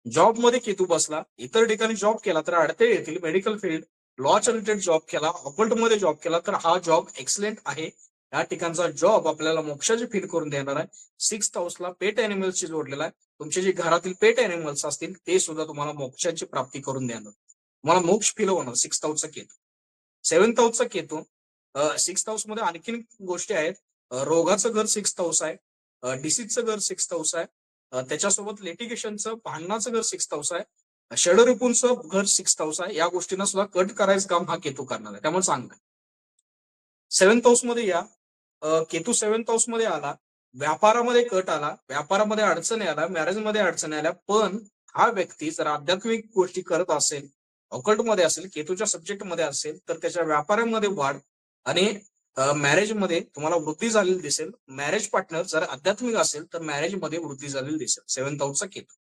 जॉबमध्ये केतू बसला, इतर ठिकाणी जॉब केला तर अडथळे येतील. मेडिकल फील्ड, लॉच्या रिलेटेड जॉब केला, ऑकल्टमध्ये जॉब केला तर हा जॉब एक्सलेंट आहे. या ठिकाणचा जॉब आपल्याला मोक्षाची फील करून देणार आहे. सिक्स्थ हाऊसला पेट अॅनिमल्सशी जोडलेला आहे. तुमचे जे घरातील पेट अॅनिमल्स असतील ते सुद्धा तुम्हाला मोक्षाची प्राप्ती करून देणार, तुम्हाला मोक्ष फील होणार. सिक्स्थ हाऊसचा केतू. सेव्हन्थ हाऊसचा केतू. सिक्स्थ हाऊस मध्ये आणखीन गोष्टी आहेत. रोगाचं घर सिक्स्थ हाऊस आहे, डिसीजचं घर सिक्स्थ हाऊस आहे, त्याच्यासोबत लिटिगेशनचं भांडणाचं घर सिक्स्थ हाऊस आहे, षडरिपूंचं घर सिक्स्थ हाऊस आहे. या गोष्टींना सुद्धा कट करायचं काम हा केतू करणार आहे, त्यामुळे चांगलं आहे. सेव्हन्थ हाऊस मध्ये या. केतू सेव्हन्थ हाऊस मध्ये आला, व्यापारामध्ये कट आला, व्यापारामध्ये अडचणी आल्या, मॅरेजमध्ये अडचणी आल्या. पण हा व्यक्ती जर आध्यात्मिक गोष्टी करत असेल, ऑकल्ट मध्ये असेल, केतूच्या सब्जेक्ट मध्ये असेल तर त्याच्या व्यापारामध्ये वाढ आणि मॅरेजमध्ये तुम्हाला वृद्धी झालेली दिसेल. मॅरेज पार्टनर जर आध्यात्मिक असेल तर मॅरेजमध्ये वृद्धी झालेली दिसेल. सेव्हन्थ हाऊसचा केतू.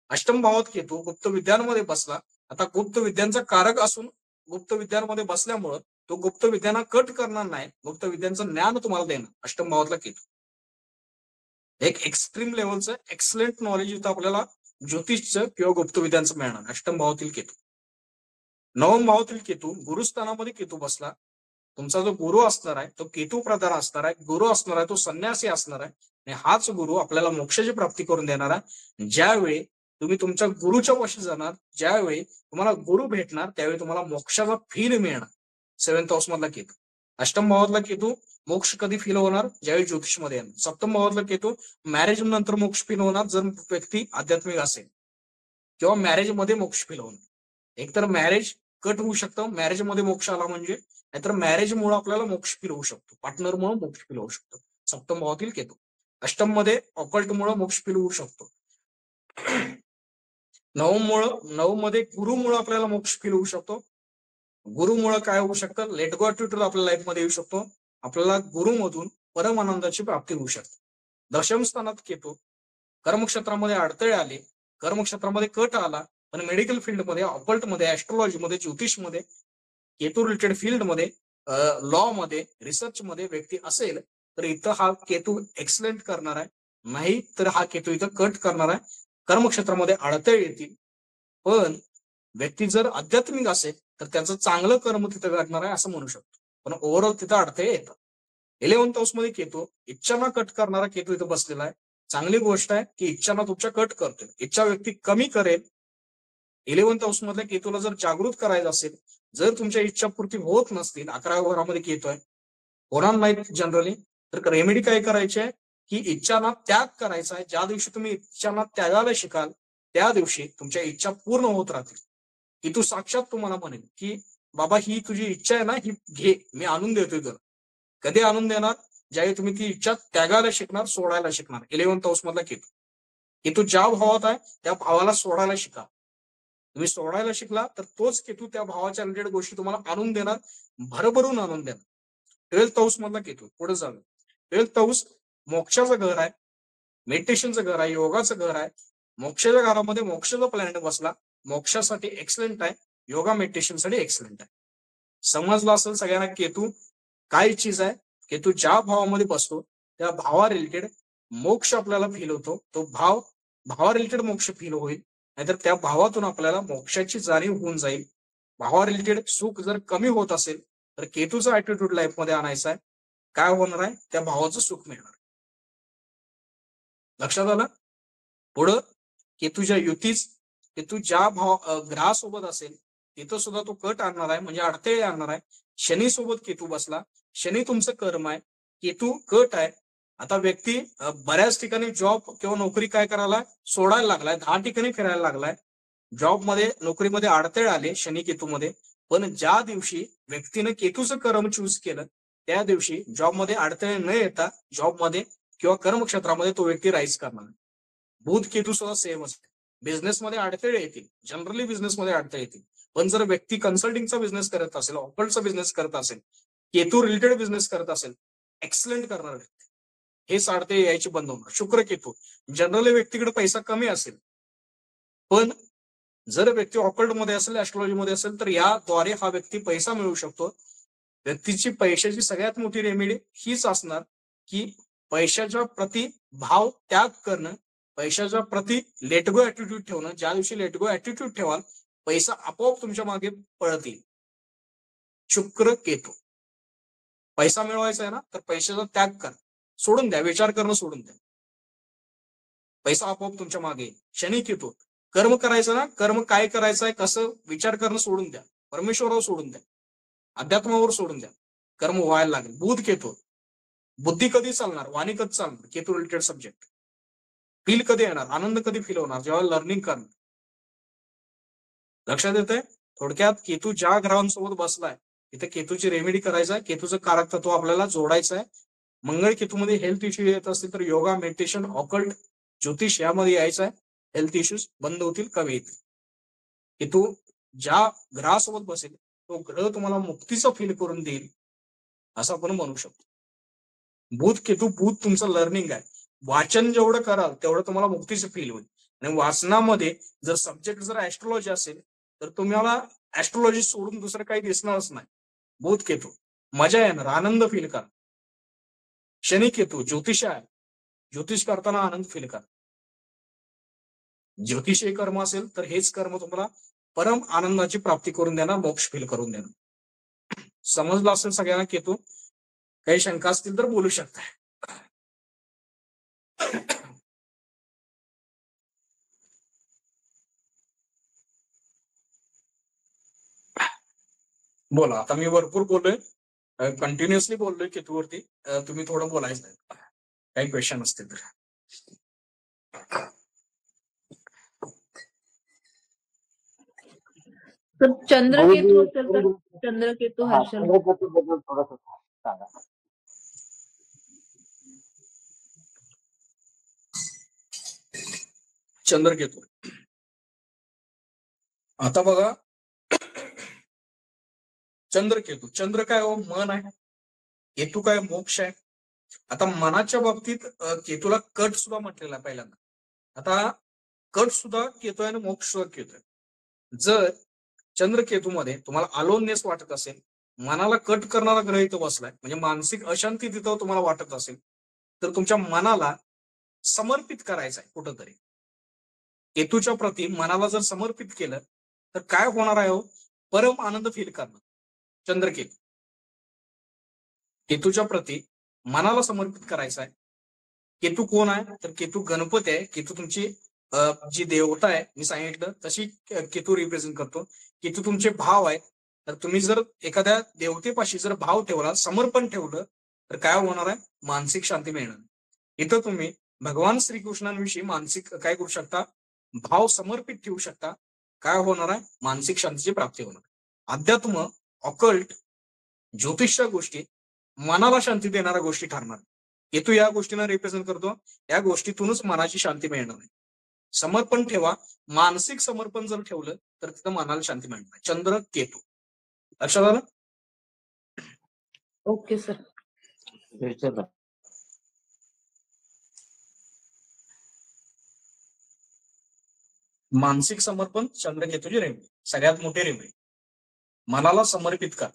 अष्टम भावात केतू गुप्त विद्यांमध्ये बसला. आता गुप्त विद्यांचा कारक असून गुप्त विद्यांमध्ये बसल्यामुळं तो गुप्त विद्यांना कट करणार नाही, गुप्त विद्यांचं ज्ञान तुम्हाला देणार. अष्टम भावातला केतू एक एक्स्ट्रीम लेवलचं एक्सलेंट नॉलेज इथं आपल्याला ज्योतिषचं किंवा गुप्त विद्यांचं मिळणार. अष्टम भावातील केतू. नवम भावातील केतू गुरुस्थानामध्ये केतू बसला. तुमचा जो गुरु असणार आहे तो केतू प्रधान असणार आहे. गुरु असणार आहे तो संन्यासी असणार आहे आणि हाच गुरु आपल्याला मोक्षाची प्राप्ती करून देणार आहे. ज्यावेळी तुम्ही तुमच्या गुरुच्या पाशी जाणार, ज्यावेळी तुम्हाला गुरु भेटणार त्यावेळी तुम्हाला मोक्षाचा फील मिळणार. सेव्हन्थ हाऊस मधला केतू. अष्टम भावातला केतू मोक्ष कधी फील होणार, ज्यावेळी ज्योतिषमध्ये येणार. सप्तम भावातला केतू मॅरेज नंतर मोक्ष फील होणार जर व्यक्ती आध्यात्मिक असेल, किंवा मॅरेज मध्ये मोक्ष फील होणार. एकतर मॅरेज कट होऊ शकतं, मॅरेज मध्ये मोक्ष आला म्हणजे, नाहीतर मॅरेजमुळे आपल्याला मोक्ष फील होऊ शकतो, पार्टनरमुळे मोक्ष फील होऊ शकतो. सप्तम भावातील केतू. अष्टम मध्ये ऑकल्टमुळे मोक्ष फील होऊ शकतो. नवम मध्ये गुरुमुळे आपल्याला मोक्ष फील होऊ शकतो. गुरुमुळे काय होऊ शकतं, लेट गो ॲटिट्यूड आपल्या लाईफ मध्ये येऊ शकतो. आपल्याला गुरुमधून परम आनंदाची प्राप्ती होऊ शकते. दशम स्थानात केतू. कर्मक्षेत्रामध्ये अडथळे आले, कर्मक्षेत्रामध्ये कट आला, पण मेडिकल फील्डमध्ये, ऑकल्टमध्ये, ऍस्ट्रॉलॉजीमध्ये, ज्योतिषमध्ये, केतू रिलेटेड फील्डमध्ये, लॉ मध्ये, रिसर्च मध्ये व्यक्ती असेल तर इथं हा केतू एक्सलेंट करणार आहे. नाही तर हा केतू इथं कट करणार आहे. कर्मक्षेत्रामध्ये अडथळे येतील, पण व्यक्ती जर आध्यात्मिक असेल तर त्याचं चांगलं कर्म तिथं घडणार आहे असं म्हणू शकतो. पण ओव्हरऑल तिथं अडथळे येतात. 11th हाऊस मध्ये केतू इच्छांना कट करणारा केतू इथं बसलेला आहे. चांगली गोष्ट आहे की इच्छांना तुमच्या कट करतोय, इच्छा व्यक्ती कमी करेल. 11th हाऊस मधल्या केतूला जर जागृत करायचं असेल, जर तुमच्या इच्छा पूर्ती होत नसतील, 11व्या घरामध्ये केतू आहे, होणार नाहीत जनरली, तर रेमेडी काय करायची आहे की इच्छांना त्याग करायचा आहे. ज्या दिवशी तुम्ही इच्छांना त्यागायला शिकाल त्या दिवशी तुमच्या इच्छा पूर्ण होत राहतील. केतू साक्षात तुम्हाला म्हणेल की बाबा ही तुझी इच्छा आहे ना, ही घे, मी आणून देतोय तुला. कधी आणून देणार, ज्यावेळी तुम्ही ती इच्छा त्यागायला शिकणार, सोडायला शिकणार. 11th हाऊस मधला केतू. केतू ज्या भावात आहे त्या भावाला सोडायला शिका. तुम्ही सोडायला शिकला तर तोच केतू त्या भावाच्या रिलेटेड गोष्टी तुम्हाला आणून देणार, भरभरून आणून देणार. 12th हाऊस मधला केतू. पुढे झालं. 12th हाऊस मोक्षाचं घर आहे, मेडिटेशनचं घर आहे, योगाचं घर आहे. मोक्षाच्या घरामध्ये मोक्षाचा प्लॅनेट बसला, मोक्षासाठी एक्सलेंट आहे, योगा मेडिटेशनसाठी एक्सलेंट आहे. समजलं असेल सगळ्यांना केतू काय चीज आहे. केतू ज्या भावामध्ये बसतो त्या भावा रिलेटेड मोक्ष आपल्याला फील होतो, तो भावा रिलेटेड मोक्ष फील होईल, नाहीतर त्या भावातून आपल्याला मोक्षाची जाणीव होऊन जाईल. भावा रिलेटेड सुख जर कमी होत असेल तर केतूचा ऍटिट्यूड लाईफ मध्ये आणायचा आहे. काय होणार आहे, त्या भावाचं सुख मिळणार. लक्षात आलं. पुढं केतूच्या युतीच, केतू ज्या ग्रहासोबत असेल तिथं सुद्धा तो कट आणणार आहे, म्हणजे अडथळे आणणार आहे. शनी सोबत केतू बसला, शनी तुमचं कर्म आहे, केतू कट आहे, आता व्यक्ती बऱ्याच ठिकाणी जॉब किंवा नोकरी काय करायला सोडायला लागलाय, 10 ठिकाणी फिरायला लागलाय. जॉबमध्ये नोकरीमध्ये अडथळे आले शनी केतूमध्ये, पण ज्या दिवशी व्यक्तीनं केतूचं कर्म चूज केलं त्या दिवशी जॉबमध्ये अडथळे न येता जॉबमध्ये किंवा कर्मक्षेत्रामध्ये तो व्यक्ती राईज करणार. बुध केतू सुद्धा सेम असते. बिझनेसमध्ये अडथळे येतील, जनरली बिझनेसमध्ये अडथळे येतील, पण जर व्यक्ती कन्सल्टिंगचा बिझनेस करत असेल, ऑकल्टचा बिझनेस करत असेल, केतू रिलेटेड बिझनेस करत असेल, एक्सलेंट करणार व्यक्ती, हेच अडथळे यायचे बंद होणार. शुक्र केतू जनरली व्यक्तीकडे पैसा कमी असेल, पण जर व्यक्ती ऑकल्ट मध्ये असेल, ऍस्ट्रॉलॉजी मध्ये असेल, तर याद्वारे हा व्यक्ती पैसा मिळवू शकतो. व्यक्तीची पैशाची सगळ्यात मोठी रेमेडी हीच असणार की पैशाच्या प्रति भाव त्याग करणं, पैशाच्या प्रति लेटगो ऍटिट्यूड ठेवणं. ज्या दिवशी लेटगो ऍटिट्यूड ठेवाल, पैसा आपोआप तुमच्या मागे पळत येईल. शुक्र केतू, पैसा मिळवायचा आहे ना, तर पैशाचा त्याग करा, सोडून द्या, विचार करणं सोडून द्या, पैसा आपोआप तुमच्या मागे येईल. शनी केतू, कर्म करायचं ना, कर्म काय करायचं आहे, कसं विचार करणं सोडून द्या, परमेश्वरावर सोडून द्या, अध्यात्मावर सोडून द्या, कर्म व्हायला लागेल. बुध केतू, बुद्धी कधी चालणार, वाणी कधी चालणार, केतू रिलेटेड सब्जेक्ट. फील कधी येणार, आनंद कधी फील होणार, जेव्हा लर्निंग करणार. लक्षात येतंय? थोडक्यात केतू ज्या ग्रहांसोबत बसलाय तिथे केतूची रेमेडी करायचं आहे, केतूचं कारक तत्व आपल्याला जोडायचं आहे. मंगळ केतूमध्ये हेल्थ इश्यू येत असतील तर योगा, मेडिटेशन, ऑकल्ट, ज्योतिष यामध्ये यायचं आहे. हेल्थ इश्यूज बंद होतील, कमी येतील. केतू ज्या ग्रहासोबत बसेल तो ग्रह तुम्हाला मुक्तीचं फील करून देईल, असं आपण म्हणू शकतो. बुध केतू, बुध तुमचं लर्निंग आहे. वाचन जेवढं कराल तेवढं तुम्हाला मुक्तीचं फील होईल. आणि वाचनामध्ये जर सब्जेक्ट जर ऍस्ट्रॉलॉजी असेल तर तुम्हाला ऍस्ट्रॉलॉजी सोडून दुसरं काही दिसणारच नाही. बुध केतू, मजा येणार, आनंद फील करा. शनी केतू, ज्योतिष आहे, ज्योतिष करताना आनंद फील करा. ज्योतिषीय कर्म असेल तर हेच कर्म तुम्हाला परम आनंदाची प्राप्ती करून देणार, मोक्ष फील करून देणार. समजलं असेल सगळ्यांना केतू? काही शंका असतील तर बोलू शकता. बोला, आता मी भरपूर बोललोय, कंटिन्युअसली बोललोय केतूवरती. तुम्ही थोडं बोलायचं, काही क्वेश्चन असतील तर. तर चंद्रकेतू असेल तर चंद्रकेतू हर्षल. चंद्रकेतूबद्दल थोडंसं सांगा. चंद्रकेतू, आता बघा, चंद्रकेतू, चंद्र काय हो, मन आहे, केतू काय, मोक्ष आहे. आता मनाच्या बाबतीत केतूला कट सुद्धा म्हटलेला आहे पहिल्यांदा. आता कट सुद्धा केतू आहे आणि मोक्ष सुद्धा केतू आहे. जर चंद्रकेतूमध्ये तुम्हाला अलोननेस वाटत असेल, मनाला कट करणारा ग्रह इथं बसलाय, म्हणजे मानसिक अशांती तिथं तुम्हाला वाटत असेल, तर तुमच्या मनाला समर्पित करायचं आहे कुठंतरी. केतूच्या प्रती मनाला जर समर्पित केलं तर काय होणार आहे हो, परम आनंद फील करणार. चंद्रकेतू, केतूच्या प्रती मनाला समर्पित करायचं आहे. केतू कोण आहे तर केतू गणपती आहे. केतू तुमची जी देवता आहे, मी सांगितलं तशी केतू रिप्रेझेंट करतो. केतू तुमचे भाव आहे. तर तुम्ही जर एखाद्या देवतेपाशी जर भाव ठेवला, समर्पण ठेवलं, तर काय होणार आहे, मानसिक शांती मिळणार. इथं तुम्ही भगवान श्रीकृष्णांविषयी मानसिक काय करू शकता, भाव समर्पित ठेवू शकता. काय होणार आहे, मानसिक शांतीची प्राप्ती होणार. अध्यात्म, ऑकल्ट, ज्योतिषच्या गोष्टी मनाला शांती देणाऱ्या गोष्टी ठरणार. केतू या गोष्टींना रिप्रेझेंट करतो. या गोष्टीतूनच मनाची शांती मिळणार आहे. समर्पण ठेवा, मानसिक समर्पण जर ठेवलं तर तिथं मनाला शांती मिळणार. चंद्र केतू, लक्षात आलं? Okay sir. मानसिक समर्पण चंद्रकेतूची रेमेडी, सगळ्यात मोठी रेमेडी. मनाला समर्पित कर,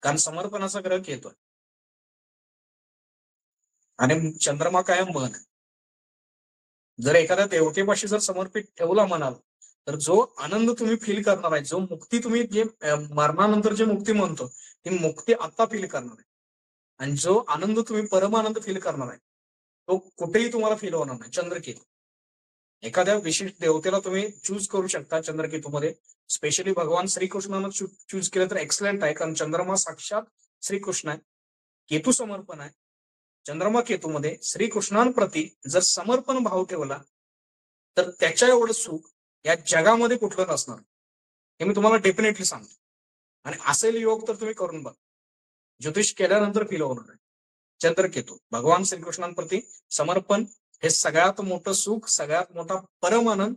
कारण समर्पणाचा ग्रह केतू आणि चंद्रमा काय, मन. जर एखाद्या देवतेपाशी जर समर्पित ठेवला मनाला, तर जो आनंद तुम्ही फील करणार आहे, जो मुक्ती तुम्ही जे मरणानंतर जे मुक्ती म्हणतो, ती मुक्ती आता फील करणार आहे. आणि जो आनंद तुम्ही परमानंद फील करणार आहे तो कुठेही तुम्हाला फील होणार नाही. चंद्रकेतू, एखाद्या विशिष्ट देवतेला तुम्ही चूज करू शकता चंद्रकेतूमध्ये. स्पेशली भगवान श्रीकृष्णानं चूज केलं तर एक्सलंट आहे, कारण चंद्रमा साक्षात श्रीकृष्ण आहे. केतू समर्पण आहे. चंद्रमा केतूमध्ये श्रीकृष्णांप्रती जर समर्पण भाव ठेवला तर त्याच्या एवढं सुख या जगामध्ये कुठलं नसणार, हे मी तुम्हाला डेफिनेटली सांगतो. आणि असेल योग तर तुम्ही करून बघा, ज्योतिष केल्यानंतर फील होणार आहे. चंद्रकेतू भगवान श्रीकृष्णांप्रती समर्पण हे सगळ्यात मोठं सुख, सगळ्यात मोठा परमानंद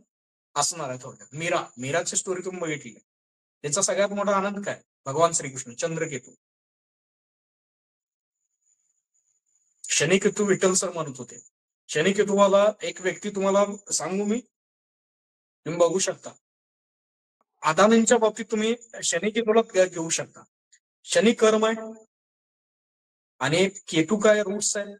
असणार आहे. थोडक्यात मीराची स्टोरी तुम्ही बघितली, त्याचा सगळ्यात मोठा आनंद काय? भगवान श्रीकृष्ण चंद्रकेतू. शनिकेतू विठ्ठल सर म्हणत होते, शनिकेतूवाला एक व्यक्ती तुम्हाला सांगू मी, तुम्ही बघू शकता. अदानींच्या बाबतीत तुम्ही शनिकेतूला घेऊ शकता. शनी कर्म आहे आणि केतू काय रूट्स आहे.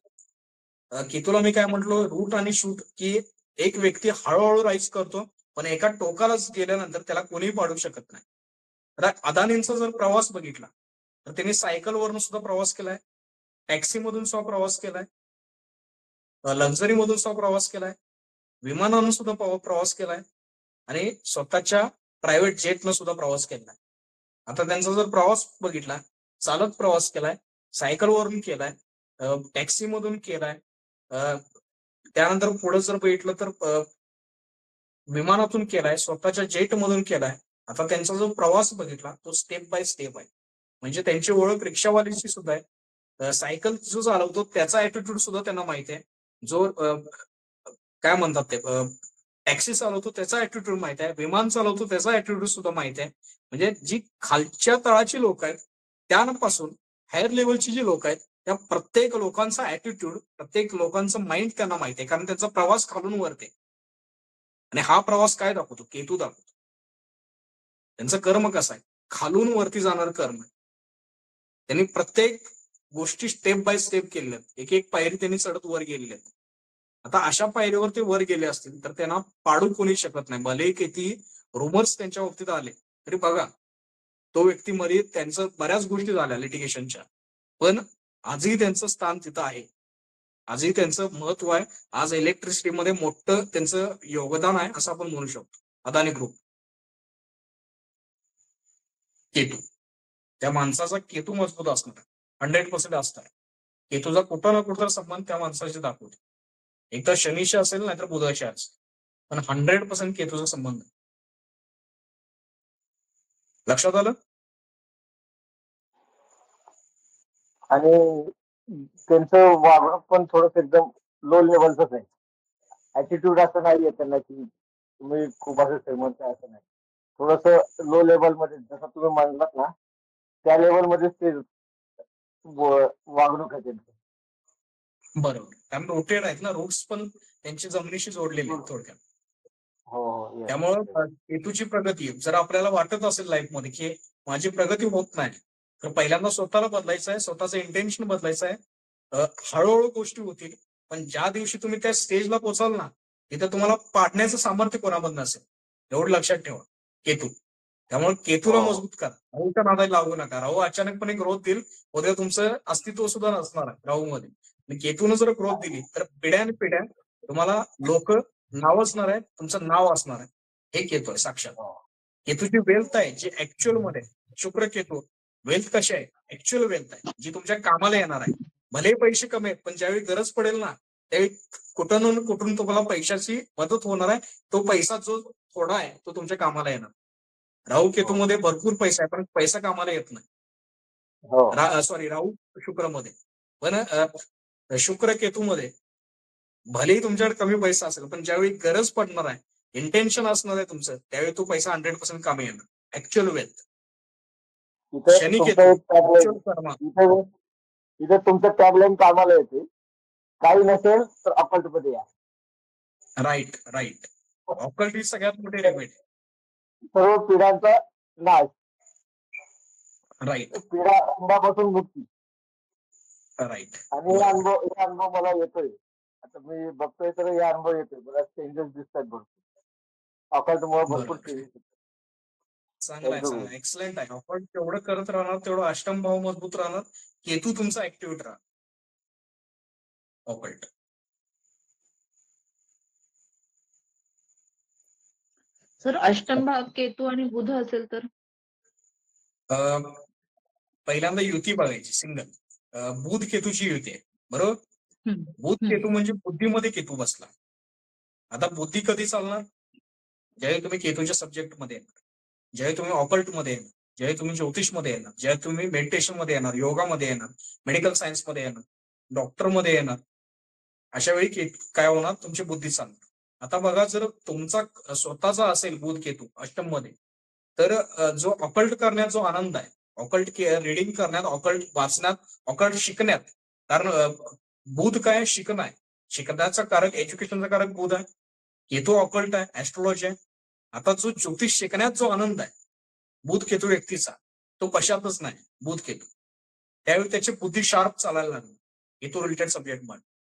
केतूला मी काय म्हटलो, रूट आणि शूट, की एक व्यक्ती हळूहळू राईज करतो पण एका टोकालाच गेल्यानंतर त्याला कोणीही पाडू शकत नाही. तर अदानींचा जर प्रवास बघितला तर त्यांनी सायकलवरून सुद्धा प्रवास केलाय, टॅक्सीमधून सुद्धा प्रवास केलाय, लक्झरी मधून सुद्धा प्रवास केलाय, विमानानं सुद्धा प्रवास केलाय आणि स्वतःच्या प्रायव्हेट जेटनं सुद्धा प्रवास केलाय. आता त्यांचा जर प्रवास बघितला, चालत प्रवास केलाय, सायकलवरून केलाय, टॅक्सीमधून केलाय, त्यानंतर पुढे जर बघितलं तर विमानातून केलाय, स्वतःच्या जेट मधून केलाय. आता त्यांचा जो प्रवास बघितला तो स्टेप बाय स्टेप आहे. म्हणजे त्यांची ओळख रिक्षावालीची सुद्धा आहे. सायकल जो चालवतो त्याचा ऍटिट्यूड सुद्धा त्यांना माहिती आहे. जो काय म्हणतात ते टॅक्सी चालवतो त्याचा ऍटिट्यूड माहिती आहे, विमान चालवतो त्याचा ऍटिट्यूड सुद्धा माहिती आहे. म्हणजे जी खालच्या तळाची लोक आहेत त्यापासून हायर लेवलची जी लोक आहेत त्या प्रत्येक लोकांचा ऍटिट्यूड, प्रत्येक लोकांचं माइंड त्यांना माहिती आहे, कारण त्यांचा प्रवास खालून वरते. आणि हा प्रवास काय दाखवतो? केतू दाखवतो. त्यांचं कर्म कसं आहे, खालून वरती जाणार कर्म आहे. त्यांनी प्रत्येक गोष्टी स्टेप बाय स्टेप केलेल्या आहेत, एक एक पायरी त्यांनी चढत वर गेलेल्या आहेत. आता अशा पायरीवर ते वर गेले असतील तर त्यांना पाडू कोणी शकत नाही. भले किती रुमर्स त्यांच्या बाबतीत आले तरी बघा, तो व्यक्ती मध्ये त्यांचं बऱ्याच गोष्टी झाल्या लिटिगेशनच्या, पण आजही त्यांचं स्थान तिथं आहे, आजही त्यांचं महत्व आहे. आज इलेक्ट्रिसिटीमध्ये मोठं त्यांचं योगदान आहे असं आपण म्हणू शकतो. अदानी ग्रुप. केतू, त्या माणसाचा केतू मजबूत असणार, 100% असणार. केतूचा कुठं ना कुठं संबंध त्या माणसाशी दाखवतो. एक तर शनीशी असेल नाहीतर बुधाशी असेल, पण 100% केतूचा संबंध. लक्षात आलं? आणि त्यांचं वागणं पण थोडस एकदम लो लेवलच आहे. ऍटिट्यूड असं नाहीये त्यांना की तुम्ही खूप असं श्रीमंत आहे असं नाही. थोडस लो लेवल मध्ये, जसं तुम्ही म्हणलात ना त्या लेवल मध्येच ते वागणूक आहे त्यांचं. बरोबर, कारण रोटेड आहेत ना, रूट्स पण त्यांची जमिनीशी जोडलेली आहेत थोडक्यात. हो. त्यामुळं केतूची प्रगती जर आपल्याला वाटत असेल लाईफमध्ये की माझी प्रगती होत नाही, तर पहिल्यांदा स्वतःला बदलायचं आहे, स्वतःचं इंटेन्शन बदलायचं आहे. हळूहळू गोष्टी होतील, पण ज्या दिवशी तुम्ही त्या स्टेजला पोचाल ना, तिथे तुम्हाला पाडण्याचं सामर्थ्य कोणामधनं असेल, एवढं लक्षात ठेवा. केतू, त्यामुळे केतूला मजबूत करा. राहूच्या नादाला लागू नका. राहू अचानकपणे ग्रोथ देईल, उद्या तुमचं अस्तित्व सुद्धा नसणार आहे राहू मध्ये. केतून जर ग्रोथ दिली तर पिढ्यान पिढ्या तुम्हाला लोक नावसणार आहे, तुमचं नाव असणार आहे. हे केतू आहे साक्षात. केतूची वेल्थ आहे जी ऍक्च्युअल मध्ये, शुक्र केतू वेल्थ कशी आहे, ऍक्च्युअल वेल्थ आहे जी तुमच्या कामाला येणार आहे. भले पैसे कमी आहेत पण ज्यावेळी गरज पडेल ना त्यावेळी कुठून तुम्हाला पैशाची मदत होणार आहे. तो पैसा जो थोडा आहे तो तुमच्या कामाला येणार. राहू केतू मध्ये भरपूर पैसा आहे पण पैसा कामाला येत नाही. सॉरी, राहू शुक्र मध्ये. पण शुक्र केतू मध्ये भलेही तुमच्याकडे कमी पैसा असेल पण ज्यावेळी गरज पडणार आहे, इंटेन्शन असणार आहे तुमचं, त्यावेळी तो पैसा 100% कामी येणार. Actual wealth. Shani Ketu actual karma. इथे तुमचं टॅगलाईन कामाला येते, काही नसेल तर अकल्ट मध्ये या. राईट. ऑकल्ट ही सगळ्यात मोठी रेमेडी. सर्व पिढ्यांचा नाश. राईट. पिढ्या अंबापासून मुक्ती. राईट. आणि हा अनुभव मला येतोय. आता मी बघतोय तर हे अनुभव येतोय, बऱ्याच चेंजेस दिसतात भरपूर अकल्ट मुळे, भरपूर चेंजेस. चांगला आहे, एक्सलेंट आहे. आपण तेवढं करत राहणार तेवढं अष्टम भाव मजबूत राहणार, केतू तुमचा ऍक्टिव्ह राहणार. ऑकल्ट. सर अष्टम भाव केतू आणि बुध असेल तर पहिल्यांदा युती बघायची सिंगल. बुध केतूची युती आहे बरोबर. बुध केतू म्हणजे बुद्धीमध्ये केतू बसला. आता बुद्धी कधी चालणार? ज्यावेळी तुम्ही केतूच्या सब्जेक्ट मध्ये येणार, ज्यावेळी तुम्ही ऑकल्ट मध्ये येणार, ज्यावेळी तुम्ही ज्योतिष मध्ये येणार, ज्यावेळी तुम्ही मेडिटेशन मध्ये येणार, योगामध्ये येणार, मेडिकल सायन्स मध्ये येणार, डॉक्टर मध्ये येणार, अशा वेळी काय होणार? तुमची बुद्धी चालणार. आता बघा, जर तुमचा स्वतःचा असेल बुध केतू अष्टम मध्ये, तर जो ऑकल्ट करण्यात जो आनंद आहे, ऑकल्ट रिडिंग करण्यात, ऑकल्ट वाचण्यात, ऑकल्ट शिकण्यात, कारण बुध काय? शिकणं आहे. शिकण्याचा कारक, एज्युकेशनचा कारक बुध आहे. केतू ऑकल्ट आहे, ऍस्ट्रॉलॉजी आहे. आता जो ज्योतिष शिकण्यात जो आनंद आहे बुध केतू व्यक्तीचा, तो कशातच नाही. बुध केतू त्यावेळी त्याची बुद्धी शार्प चालायला लागली केतू रिलेटेड सब्जेक्ट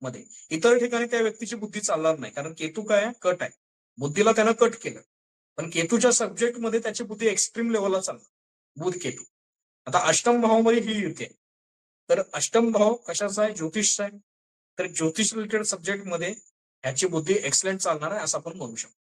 मध्ये. इतर ठिकाणी त्या व्यक्तीची बुद्धी चालणार नाही, कारण केतू काय आहे? कट आहे. बुद्धीला त्यानं कट केलं, पण केतूच्या सब्जेक्ट मध्ये त्याची बुद्धी एक्स्ट्रीम लेवलला चालणार. बुध केतू. आता अष्टम भावामध्ये ही युती आहे. तर अष्टम भाव कशाचा आहे? ज्योतिषचा आहे. तर ज्योतिष रिलेटेड सब्जेक्ट मध्ये ह्याची बुद्धी एक्सलेंट चालणार आहे असं आपण म्हणू शकतो.